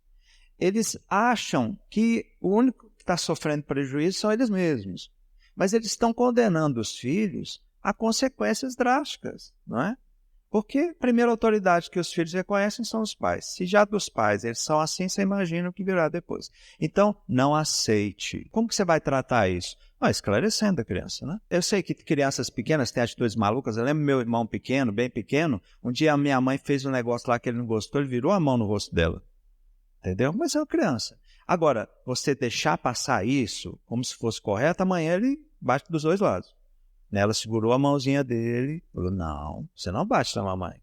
eles acham que o único que está sofrendo prejuízo são eles mesmos. Mas eles estão condenando os filhos a consequências drásticas, não é? Porque a primeira autoridade que os filhos reconhecem são os pais. Se já dos pais eles são assim, você imagina o que virá depois. Então, não aceite. Como que você vai tratar isso? Esclarecendo a criança, né? Eu sei que crianças pequenas têm atitudes malucas. Eu lembro meu irmão pequeno, bem pequeno, um dia a minha mãe fez um negócio lá que ele não gostou, ele virou a mão no rosto dela. Entendeu? Mas é uma criança. Agora, você deixar passar isso como se fosse correto, amanhã ele bate dos dois lados. Ela segurou a mãozinha dele, falou, não, você não bate na mamãe.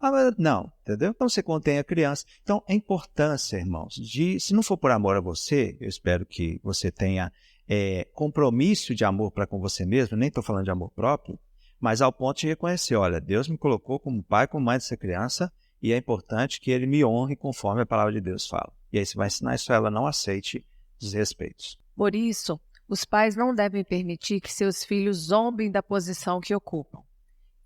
Mas não, entendeu? Então você contém a criança. Então, a importância, irmãos, se não for por amor a você, eu espero que você tenha compromisso de amor para com você mesmo, nem estou falando de amor próprio, mas ao ponto de reconhecer, olha, Deus me colocou como pai, como mãe dessa criança, e é importante que ele me honre conforme a palavra de Deus fala. E aí você vai ensinar isso a ela, não aceite desrespeitos. Por isso, os pais não devem permitir que seus filhos zombem da posição que ocupam.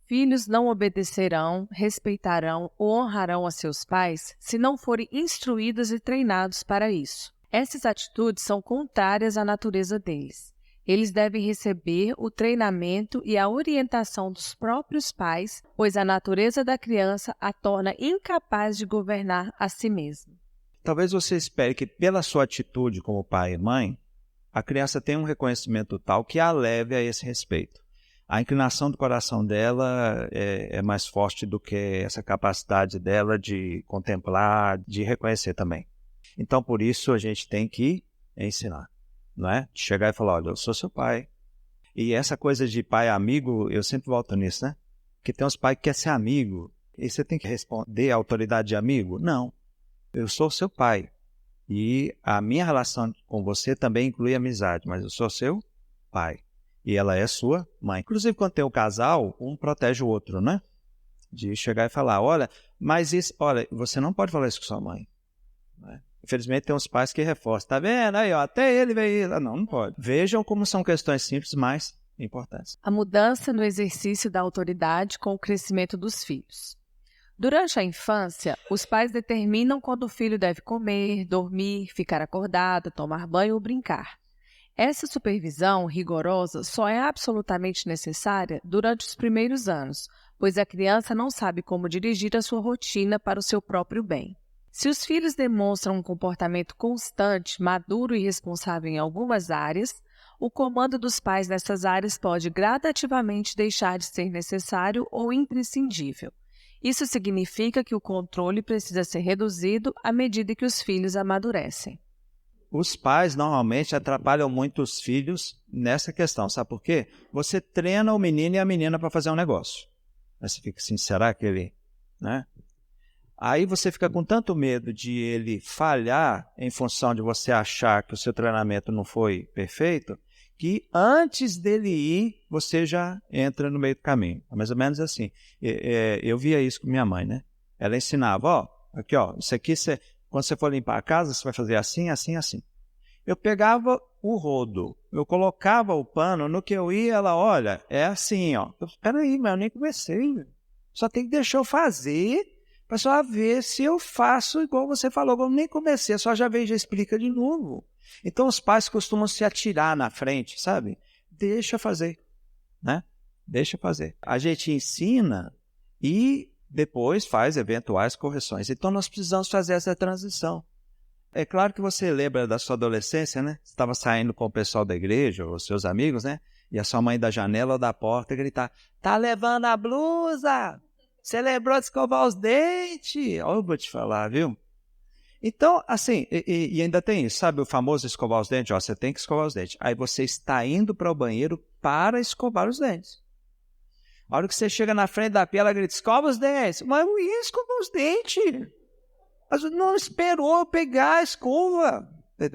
Filhos não obedecerão, respeitarão ou honrarão a seus pais se não forem instruídos e treinados para isso. Essas atitudes são contrárias à natureza deles. Eles devem receber o treinamento e a orientação dos próprios pais, pois a natureza da criança a torna incapaz de governar a si mesma. Talvez você espere que, pela sua atitude como pai e mãe, a criança tenha um reconhecimento tal que a leve a esse respeito. A inclinação do coração dela é mais forte do que essa capacidade dela de contemplar, de reconhecer também. Então, por isso, a gente tem que ensinar, não é? De chegar e falar, olha, eu sou seu pai. E essa coisa de pai amigo, eu sempre volto nisso, né? Porque tem uns pais que querem ser amigo. E você tem que responder à autoridade de amigo? Não. Eu sou seu pai. E a minha relação com você também inclui amizade, mas eu sou seu pai. E ela é sua mãe. Inclusive, quando tem o casal, um protege o outro, né? De chegar e falar, olha, mas isso, olha, você não pode falar isso com sua mãe. Né? Infelizmente, tem uns pais que reforçam. Tá vendo? Aí, ó, até ele veio. Não pode. Vejam como são questões simples, mas importantes. A mudança no exercício da autoridade com o crescimento dos filhos. Durante a infância, os pais determinam quando o filho deve comer, dormir, ficar acordado, tomar banho ou brincar. Essa supervisão rigorosa só é absolutamente necessária durante os primeiros anos, pois a criança não sabe como dirigir a sua rotina para o seu próprio bem. Se os filhos demonstram um comportamento constante, maduro e responsável em algumas áreas, o comando dos pais nessas áreas pode gradativamente deixar de ser necessário ou imprescindível. Isso significa que o controle precisa ser reduzido à medida que os filhos amadurecem. Os pais normalmente atrapalham muito os filhos nessa questão, sabe por quê? Você treina o menino e a menina para fazer um negócio. Aí você fica assim, será que ele... né? Aí você fica com tanto medo de ele falhar em função de você achar que o seu treinamento não foi perfeito, que antes dele ir, você já entra no meio do caminho. É mais ou menos assim. Eu via isso com minha mãe, né? Ela ensinava, aqui, isso aqui, quando você for limpar a casa, você vai fazer assim, assim, assim. Eu pegava o rodo, eu colocava o pano, no que eu ia, ela, olha, é assim, ó. Peraí, mas eu nem comecei. Só tem que deixar eu fazer, para só ver se eu faço igual você falou. Eu nem comecei, só já veio e já explica de novo. Então, os pais costumam se atirar na frente, sabe? Deixa fazer, né? Deixa fazer. A gente ensina e depois faz eventuais correções. Então, nós precisamos fazer essa transição. É claro que você lembra da sua adolescência, né? Você estava saindo com o pessoal da igreja, ou seus amigos, né? E a sua mãe da janela ou da porta gritar, tá levando a blusa? Você lembrou de escovar os dentes? Olha, eu vou te falar, viu? Então, assim, e ainda tem isso, sabe? O famoso escovar os dentes, você tem que escovar os dentes. Aí você está indo para o banheiro para escovar os dentes. A hora que você chega na frente da pia, ela grita, escova os dentes. Mas eu ia escovar os dentes. Mas não esperou eu pegar a escova.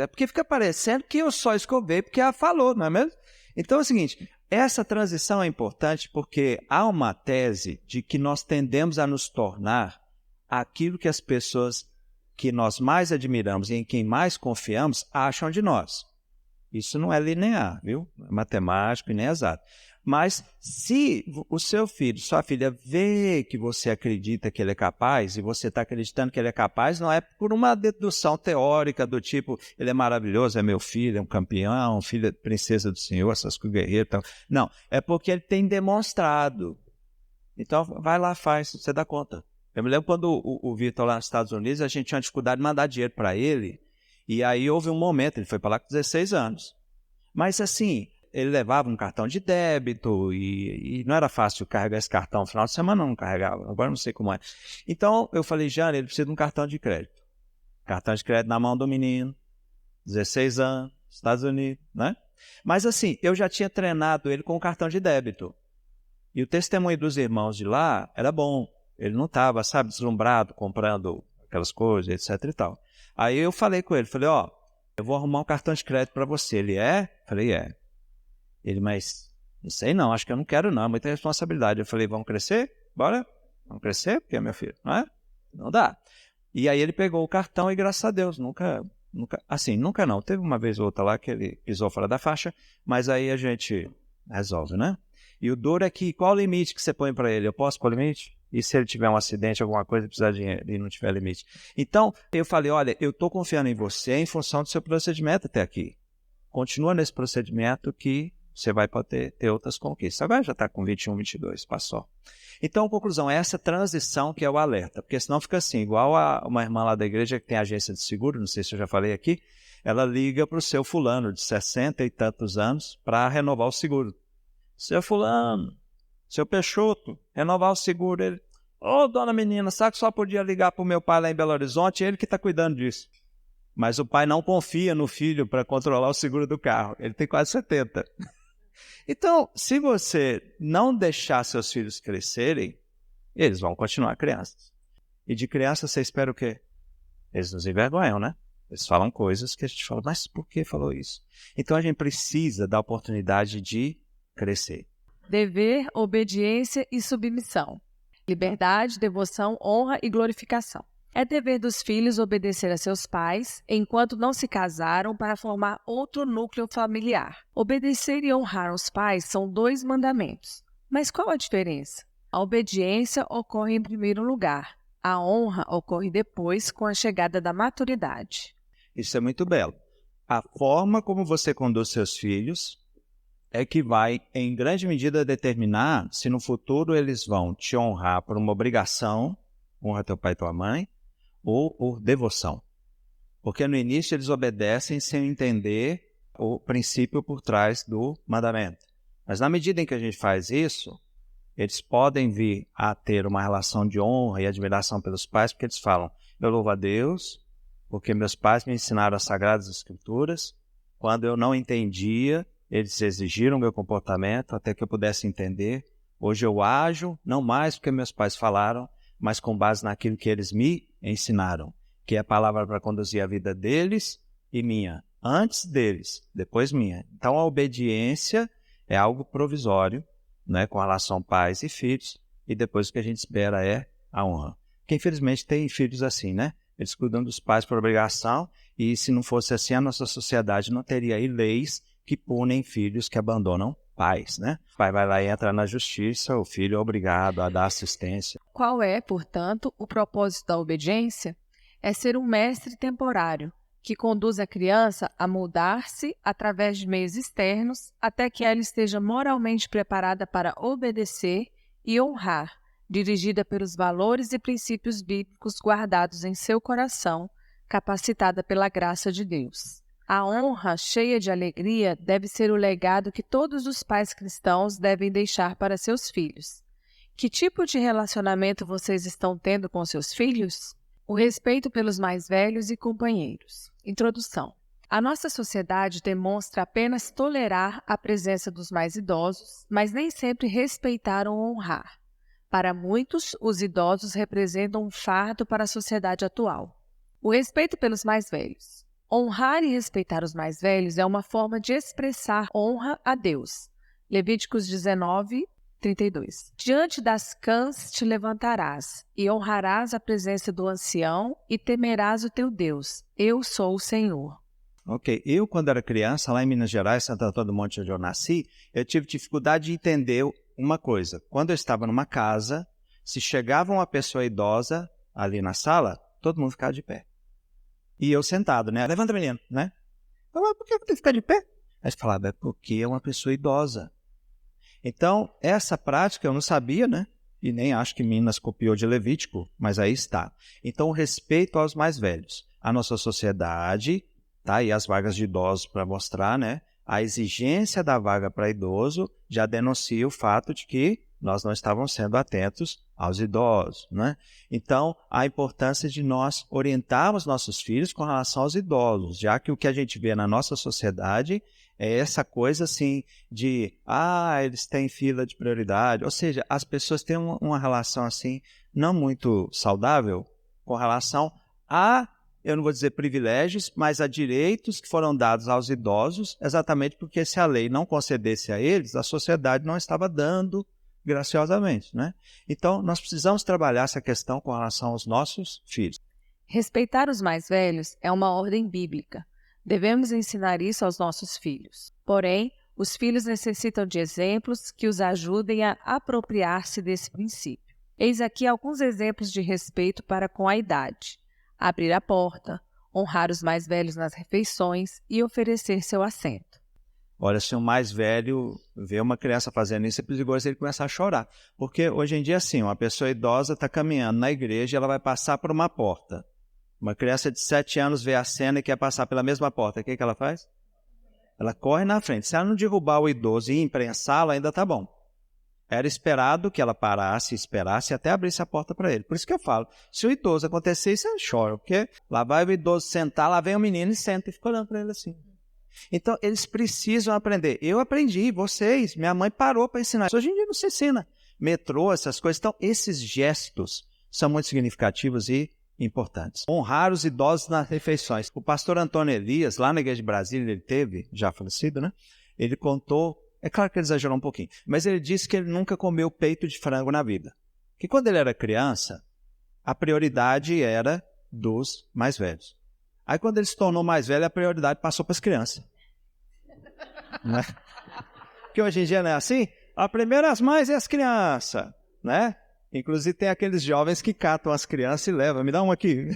Porque fica parecendo que eu só escovei porque ela falou, não é mesmo? Então é o seguinte, essa transição é importante porque há uma tese de que nós tendemos a nos tornar aquilo que as pessoas que nós mais admiramos e em quem mais confiamos acham de nós. Isso não é linear, viu? Não é matemático e nem exato. Mas se o seu filho, sua filha vê que você acredita que ele é capaz e você está acreditando que ele é capaz, não é por uma dedução teórica do tipo, ele é maravilhoso, é meu filho, é um campeão, filho, princesa do Senhor, essas coisas guerreiras e tal. Não, é porque ele tem demonstrado. Então, vai lá, faz, você dá conta. Eu me lembro quando o Vitor lá nos Estados Unidos, a gente tinha dificuldade de mandar dinheiro para ele, e aí houve um momento, ele foi para lá com 16 anos. Mas assim, ele levava um cartão de débito e não era fácil carregar esse cartão. No final de semana não carregava, agora não sei como é. Então, eu falei, Jane, ele precisa de um cartão de crédito. Cartão de crédito na mão do menino, 16 anos, Estados Unidos, né? Mas assim, eu já tinha treinado ele com o cartão de débito. E o testemunho dos irmãos de lá era bom. Ele não estava, sabe, deslumbrado, comprando aquelas coisas, etc e tal. Aí eu falei com ele, falei, ó, eu vou arrumar um cartão de crédito para você. Ele é? Falei, é. Ele, mas não sei não, acho que eu não quero não, muita responsabilidade. Eu falei, vamos crescer? Bora? Vamos crescer? Porque é meu filho, não é? Não dá. E aí ele pegou o cartão e graças a Deus, nunca não. Teve uma vez ou outra lá que ele pisou fora da faixa, mas aí a gente resolve, né? E o duro é que qual o limite que você põe para ele? Eu posso pôr limite? E se ele tiver um acidente, alguma coisa, precisar de dinheiro e não tiver limite? Então, eu falei, olha, eu estou confiando em você em função do seu procedimento até aqui. Continua nesse procedimento que você vai poder ter outras conquistas. Agora já está com 21, 22, passou. Então, conclusão, é essa transição que é o alerta, porque senão fica assim, igual a uma irmã lá da igreja que tem agência de seguro, não sei se eu já falei aqui, ela liga para o seu fulano de 60 e tantos anos para renovar o seguro. Seu fulano, seu Peixoto, renovar o seguro. Ele, ô dona menina, sabe que só podia ligar para o meu pai lá em Belo Horizonte? Ele que está cuidando disso. Mas o pai não confia no filho para controlar o seguro do carro. Ele tem quase 70. Então, se você não deixar seus filhos crescerem, eles vão continuar crianças. E de criança você espera o quê? Eles nos envergonham, né? Eles falam coisas que a gente fala, mas por que falou isso? Então a gente precisa da oportunidade de crescer. Dever, obediência e submissão. Liberdade, devoção, honra e glorificação. É dever dos filhos obedecer a seus pais enquanto não se casaram para formar outro núcleo familiar. Obedecer e honrar os pais são 2 mandamentos. Mas qual a diferença? A obediência ocorre em primeiro lugar. A honra ocorre depois, com a chegada da maturidade. Isso é muito belo. A forma como você conduz seus filhos é que vai, em grande medida, determinar se no futuro eles vão te honrar por uma obrigação, honra teu pai e tua mãe, ou por devoção. Porque no início eles obedecem sem entender o princípio por trás do mandamento. Mas na medida em que a gente faz isso, eles podem vir a ter uma relação de honra e admiração pelos pais, porque eles falam, eu louvo a Deus, porque meus pais me ensinaram as Sagradas Escrituras, quando eu não entendia, eles exigiram meu comportamento até que eu pudesse entender. Hoje eu ajo, não mais porque meus pais falaram, mas com base naquilo que eles me ensinaram, que é a palavra para conduzir a vida deles e minha. Antes deles, depois minha. Então a obediência é algo provisório, né, com relação a pais e filhos, e depois o que a gente espera é a honra. Porque infelizmente tem filhos assim, né? Eles cuidam dos pais por obrigação, e se não fosse assim, a nossa sociedade não teria aí leis que punem filhos que abandonam pais, né? O pai vai lá e entra na justiça, o filho é obrigado a dar assistência. Qual é, portanto, o propósito da obediência? É ser um mestre temporário, que conduz a criança a moldar-se através de meios externos até que ela esteja moralmente preparada para obedecer e honrar, dirigida pelos valores e princípios bíblicos guardados em seu coração, capacitada pela graça de Deus. A honra, cheia de alegria, deve ser o legado que todos os pais cristãos devem deixar para seus filhos. Que tipo de relacionamento vocês estão tendo com seus filhos? O respeito pelos mais velhos e companheiros. Introdução. A nossa sociedade demonstra apenas tolerar a presença dos mais idosos, mas nem sempre respeitar ou honrar. Para muitos, os idosos representam um fardo para a sociedade atual. O respeito pelos mais velhos. Honrar e respeitar os mais velhos é uma forma de expressar honra a Deus. Levíticos 19, 32. Diante das cãs te levantarás, e honrarás a presença do ancião, e temerás o teu Deus. Eu sou o Senhor. Ok, eu quando era criança, lá em Minas Gerais, Santo Antônio do Monte, onde eu nasci, eu tive dificuldade de entender uma coisa. Quando eu estava numa casa, se chegava uma pessoa idosa ali na sala, todo mundo ficava de pé. E eu sentado, né? Levanta, menino, né? Mas por que eu tenho que ficar de pé? Aí você falava, é porque é uma pessoa idosa. Então, essa prática eu não sabia, né? E nem acho que Minas copiou de Levítico, mas aí está. Então, o respeito aos mais velhos. A nossa sociedade, tá aí as vagas de idosos para mostrar, né? a exigência da vaga para idoso já denuncia o fato de que nós não estávamos sendo atentos aos idosos, né? Então, a importância de nós orientarmos nossos filhos com relação aos idosos, já que o que a gente vê na nossa sociedade é essa coisa assim de, eles têm fila de prioridade, ou seja, as pessoas têm uma relação assim não muito saudável com relação a, eu não vou dizer privilégios, mas a direitos que foram dados aos idosos, exatamente porque se a lei não concedesse a eles, a sociedade não estava dando graciosamente, né? Então, nós precisamos trabalhar essa questão com relação aos nossos filhos. Respeitar os mais velhos é uma ordem bíblica. Devemos ensinar isso aos nossos filhos. Porém, os filhos necessitam de exemplos que os ajudem a apropriar-se desse princípio. Eis aqui alguns exemplos de respeito para com a idade: abrir a porta, honrar os mais velhos nas refeições e oferecer seu assento. Olha, se um mais velho vê uma criança fazendo isso, é perigoso ele começar a chorar. Porque hoje em dia, assim, uma pessoa idosa está caminhando na igreja e ela vai passar por uma porta. Uma criança de 7 anos vê a cena e quer passar pela mesma porta. O que ela faz? Ela corre na frente. Se ela não derrubar o idoso e imprensá-lo, ainda está bom. Era esperado que ela parasse, esperasse até abrisse a porta para ele. Por isso que eu falo, se o idoso acontecer isso, eu choro. Porque lá vai o idoso sentar, lá vem o menino e senta e fica olhando para ele assim. Então, eles precisam aprender. Eu aprendi, vocês, minha mãe parou para ensinar. Hoje em dia não se ensina. Metrô, essas coisas. Então, esses gestos são muito significativos e importantes. Honrar os idosos nas refeições. O pastor Antônio Elias, lá na igreja de Brasília, ele teve, já falecido, né? Ele contou, é claro que ele exagerou um pouquinho, mas ele disse que ele nunca comeu peito de frango na vida. Que quando ele era criança, a prioridade era dos mais velhos. Aí quando ele se tornou mais velho, a prioridade passou para as crianças. Né? Porque hoje em dia não é assim? A primeira as mães e as crianças, né? Inclusive tem aqueles jovens que catam as crianças e levam. Me dá um aqui.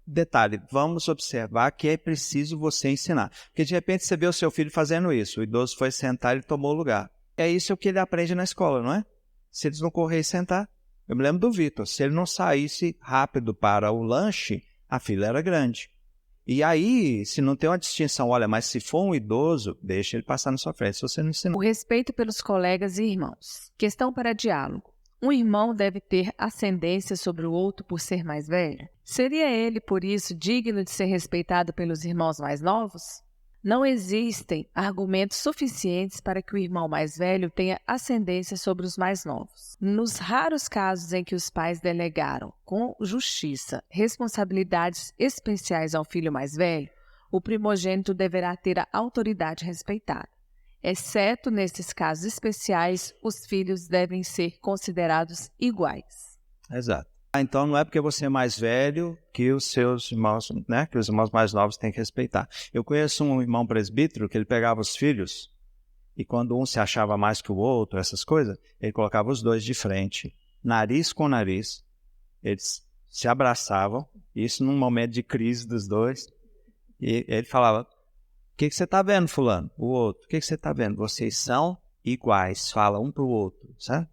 Detalhe, vamos observar que é preciso você ensinar. Porque de repente você vê o seu filho fazendo isso. O idoso foi sentar e ele tomou o lugar. É isso que ele aprende na escola, não é? Se eles não correr e sentar. Eu me lembro do Vitor. Se ele não saísse rápido para o lanche, a fila era grande. E aí, se não tem uma distinção, olha, mas se for um idoso, deixa ele passar na sua frente, se você não ensinar. O respeito pelos colegas e irmãos. Questão para diálogo. Um irmão deve ter ascendência sobre o outro por ser mais velho? Seria ele, por isso, digno de ser respeitado pelos irmãos mais novos? Não existem argumentos suficientes para que o irmão mais velho tenha ascendência sobre os mais novos. Nos raros casos em que os pais delegaram, com justiça, responsabilidades especiais ao filho mais velho, o primogênito deverá ter a autoridade respeitada. Exceto nesses casos especiais, os filhos devem ser considerados iguais. Exato. Então não é porque você é mais velho que os seus irmãos, né, que os irmãos mais novos têm que respeitar. Eu conheço um irmão presbítero que ele pegava os filhos e quando um se achava mais que o outro, essas coisas, ele colocava os dois de frente, nariz com nariz, eles se abraçavam, isso num momento de crise dos dois, e ele falava: o que você está vendo, fulano? O outro. O que você está vendo? Vocês são iguais, fala um para o outro, sabe?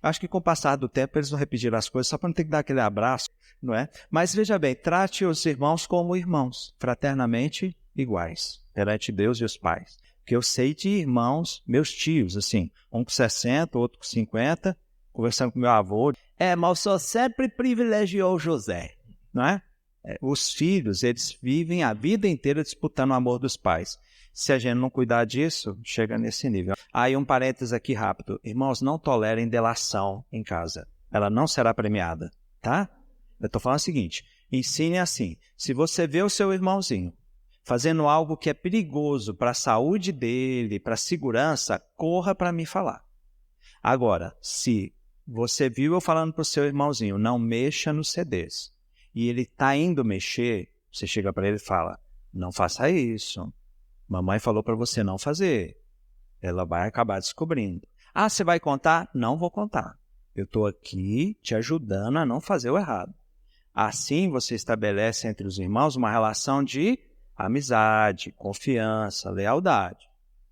Eu acho que com o passar do tempo eles vão repetir as coisas só para não ter que dar aquele abraço, não é? Mas veja bem, trate os irmãos como irmãos, fraternamente iguais, perante Deus e os pais. Porque eu sei de irmãos, meus tios, assim, um com 60, outro com 50, conversando com meu avô. Mas o senhor sempre privilegiou José, não é? Os filhos, eles vivem a vida inteira disputando o amor dos pais. Se a gente não cuidar disso, chega nesse nível. Aí um parênteses aqui rápido. Irmãos, não tolerem delação em casa. Ela não será premiada, tá? Eu estou falando o seguinte, ensine assim. Se você vê o seu irmãozinho fazendo algo que é perigoso para a saúde dele, para a segurança, corra para me falar. Agora, se você viu eu falando para o seu irmãozinho, não mexa nos CDs, e ele está indo mexer, você chega para ele e fala: não faça isso. Mamãe falou para você não fazer. Ela vai acabar descobrindo. Você vai contar? Não vou contar. Eu estou aqui te ajudando a não fazer o errado. Assim você estabelece entre os irmãos uma relação de amizade, confiança, lealdade.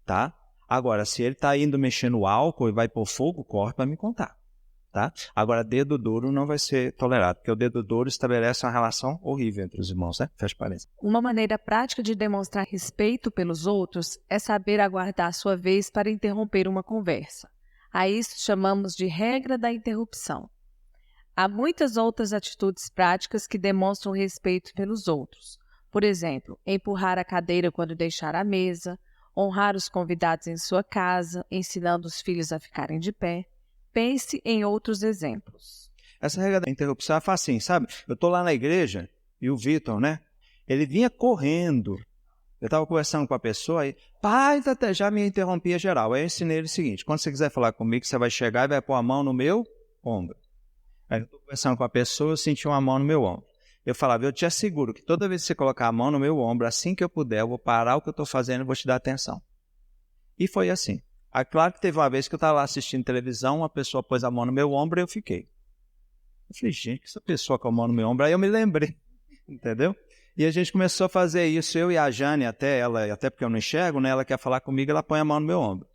Tá? Agora, se ele está indo mexer no álcool e vai pôr fogo, corre para me contar. Tá? Agora, dedo duro não vai ser tolerado, porque o dedo duro estabelece uma relação horrível entre os irmãos, né? Fecha parênteses. Uma maneira prática de demonstrar respeito pelos outros é saber aguardar a sua vez para interromper uma conversa. A isso chamamos de regra da interrupção. Há muitas outras atitudes práticas que demonstram respeito pelos outros. Por exemplo, empurrar a cadeira quando deixar a mesa, honrar os convidados em sua casa, ensinando os filhos a ficarem de pé. Pense em outros exemplos. Essa regra da interrupção é facinho, sabe? Eu estou lá na igreja e o Vitor, né? Ele vinha correndo. Eu estava conversando com a pessoa e, pai, já me interrompia geral. Aí eu ensinei ele o seguinte: quando você quiser falar comigo, você vai chegar e vai pôr a mão no meu ombro. Aí eu estou conversando com a pessoa, eu senti uma mão no meu ombro. Eu falava, eu te asseguro que toda vez que você colocar a mão no meu ombro, assim que eu puder, eu vou parar o que eu estou fazendo e vou te dar atenção. E foi assim. Aí, claro que teve uma vez que eu estava lá assistindo televisão, uma pessoa pôs a mão no meu ombro e eu fiquei. Eu falei, gente, que essa pessoa com a mão no meu ombro? Aí eu me lembrei, entendeu? E a gente começou a fazer isso, eu e a Jane, até porque eu não enxergo, né? Ela quer falar comigo, ela põe a mão no meu ombro.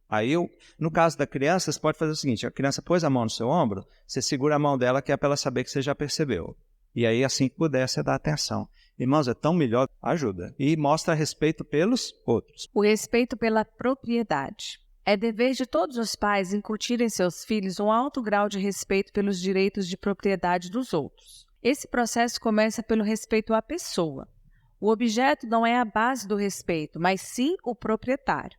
Aí no caso da criança, você pode fazer o seguinte, a criança pôs a mão no seu ombro, você segura a mão dela que é para ela saber que você já percebeu. E aí, assim que puder, você dá atenção. Irmãos, é tão melhor, ajuda. E mostra respeito pelos outros. O respeito pela propriedade. É dever de todos os pais incutir em seus filhos um alto grau de respeito pelos direitos de propriedade dos outros. Esse processo começa pelo respeito à pessoa. O objeto não é a base do respeito, mas sim o proprietário.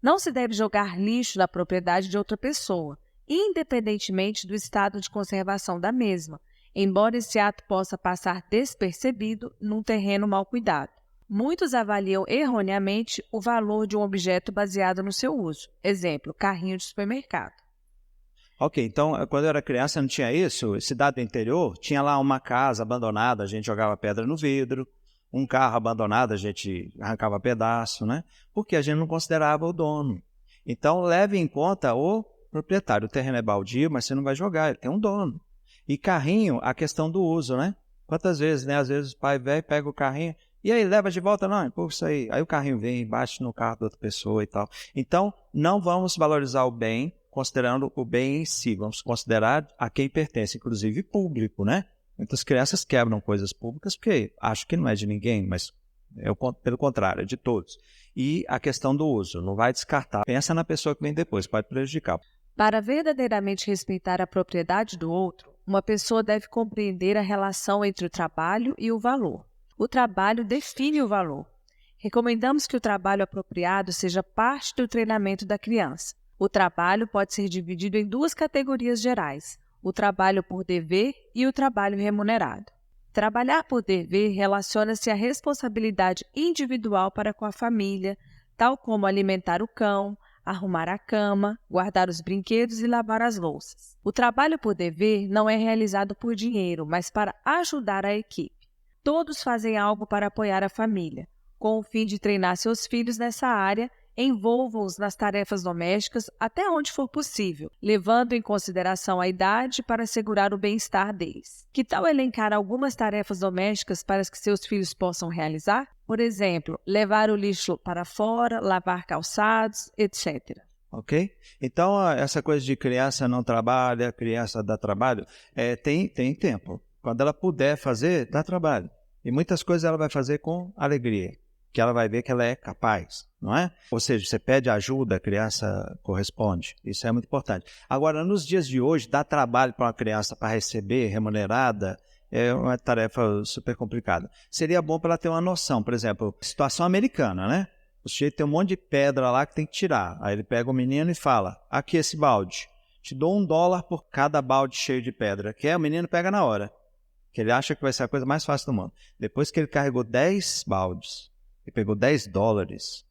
Não se deve jogar lixo na propriedade de outra pessoa, independentemente do estado de conservação da mesma, embora esse ato possa passar despercebido num terreno mal cuidado. Muitos avaliam erroneamente o valor de um objeto baseado no seu uso. Exemplo, carrinho de supermercado. Ok, então, quando eu era criança não tinha isso. Cidade do interior, tinha lá uma casa abandonada, a gente jogava pedra no vidro. Um carro abandonado, a gente arrancava pedaço, né? Porque a gente não considerava o dono. Então, leve em conta o proprietário. O terreno é baldio, mas você não vai jogar, ele tem um dono. E carrinho, a questão do uso, né? Quantas vezes, né? Às vezes o pai velho pega o carrinho, e aí, leva de volta? Não, empurra isso aí. Aí o carrinho vem, bate no carro da outra pessoa e tal. Então, não vamos valorizar o bem, considerando o bem em si. Vamos considerar a quem pertence, inclusive público, né? Muitas crianças quebram coisas públicas porque acham que não é de ninguém, mas pelo contrário, é de todos. E a questão do uso, não vai descartar. Pensa na pessoa que vem depois, pode prejudicar. Para verdadeiramente respeitar a propriedade do outro, uma pessoa deve compreender a relação entre o trabalho e o valor. O trabalho define o valor. Recomendamos que o trabalho apropriado seja parte do treinamento da criança. O trabalho pode ser dividido em duas categorias gerais: o trabalho por dever e o trabalho remunerado. Trabalhar por dever relaciona-se à responsabilidade individual para com a família, tal como alimentar o cão, arrumar a cama, guardar os brinquedos e lavar as louças. O trabalho por dever não é realizado por dinheiro, mas para ajudar a equipe. Todos fazem algo para apoiar a família. Com o fim de treinar seus filhos nessa área, envolvam-os nas tarefas domésticas até onde for possível, levando em consideração a idade para assegurar o bem-estar deles. Que tal elencar algumas tarefas domésticas para que seus filhos possam realizar? Por exemplo, levar o lixo para fora, lavar calçados, etc. Ok? Então, essa coisa de criança não trabalha, criança dá trabalho, tem tempo. Quando ela puder fazer, dá trabalho. E muitas coisas ela vai fazer com alegria, que ela vai ver que ela é capaz, não é? Ou seja, você pede ajuda, a criança corresponde. Isso é muito importante. Agora, nos dias de hoje, dar trabalho para uma criança para receber remunerada é uma tarefa super complicada. Seria bom para ela ter uma noção. Por exemplo, situação americana, né? O sujeito tem um monte de pedra lá que tem que tirar. Aí ele pega o menino e fala, aqui esse balde. Te dou $1 por cada balde cheio de pedra. Que o menino pega na hora. Que ele acha que vai ser a coisa mais fácil do mundo. Depois que ele carregou 10 baldes, ele pegou $10.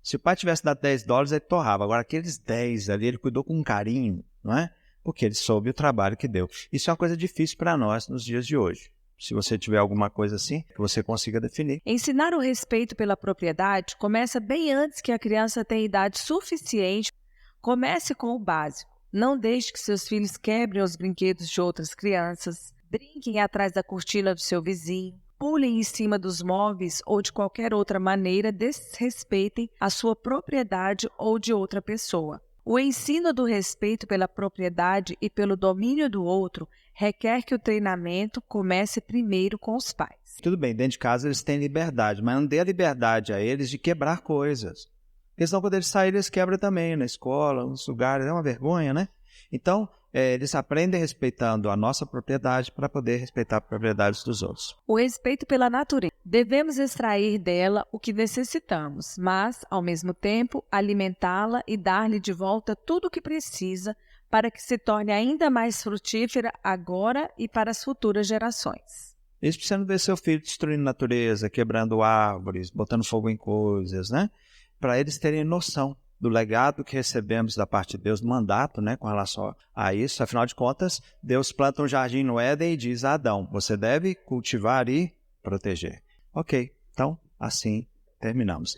Se o pai tivesse dado $10, ele torrava. Agora, aqueles 10 ali, ele cuidou com carinho, não é? Porque ele soube o trabalho que deu. Isso é uma coisa difícil para nós nos dias de hoje. Se você tiver alguma coisa assim, que você consiga definir. Ensinar o respeito pela propriedade começa bem antes que a criança tenha idade suficiente. Comece com o básico. Não deixe que seus filhos quebrem os brinquedos de outras crianças. Brinquem atrás da cortina do seu vizinho. Pulem em cima dos móveis ou de qualquer outra maneira desrespeitem a sua propriedade ou de outra pessoa. O ensino do respeito pela propriedade e pelo domínio do outro requer que o treinamento comece primeiro com os pais. Tudo bem, dentro de casa eles têm liberdade, mas não dê a liberdade a eles de quebrar coisas. Porque senão quando eles saírem, eles quebram também, na escola, nos lugares, é uma vergonha, né? Então, eles aprendem respeitando a nossa propriedade para poder respeitar a propriedade dos outros. O respeito pela natureza. Devemos extrair dela o que necessitamos, mas, ao mesmo tempo, alimentá-la e dar-lhe de volta tudo o que precisa para que se torne ainda mais frutífera agora e para as futuras gerações. Eles precisam ver seu filho destruindo natureza, quebrando árvores, botando fogo em coisas, né? Para eles terem noção do legado que recebemos da parte de Deus, do mandato, né, com relação a isso. Afinal de contas, Deus planta um jardim no Éden e diz a Adão, você deve cultivar e proteger. Ok, então assim terminamos.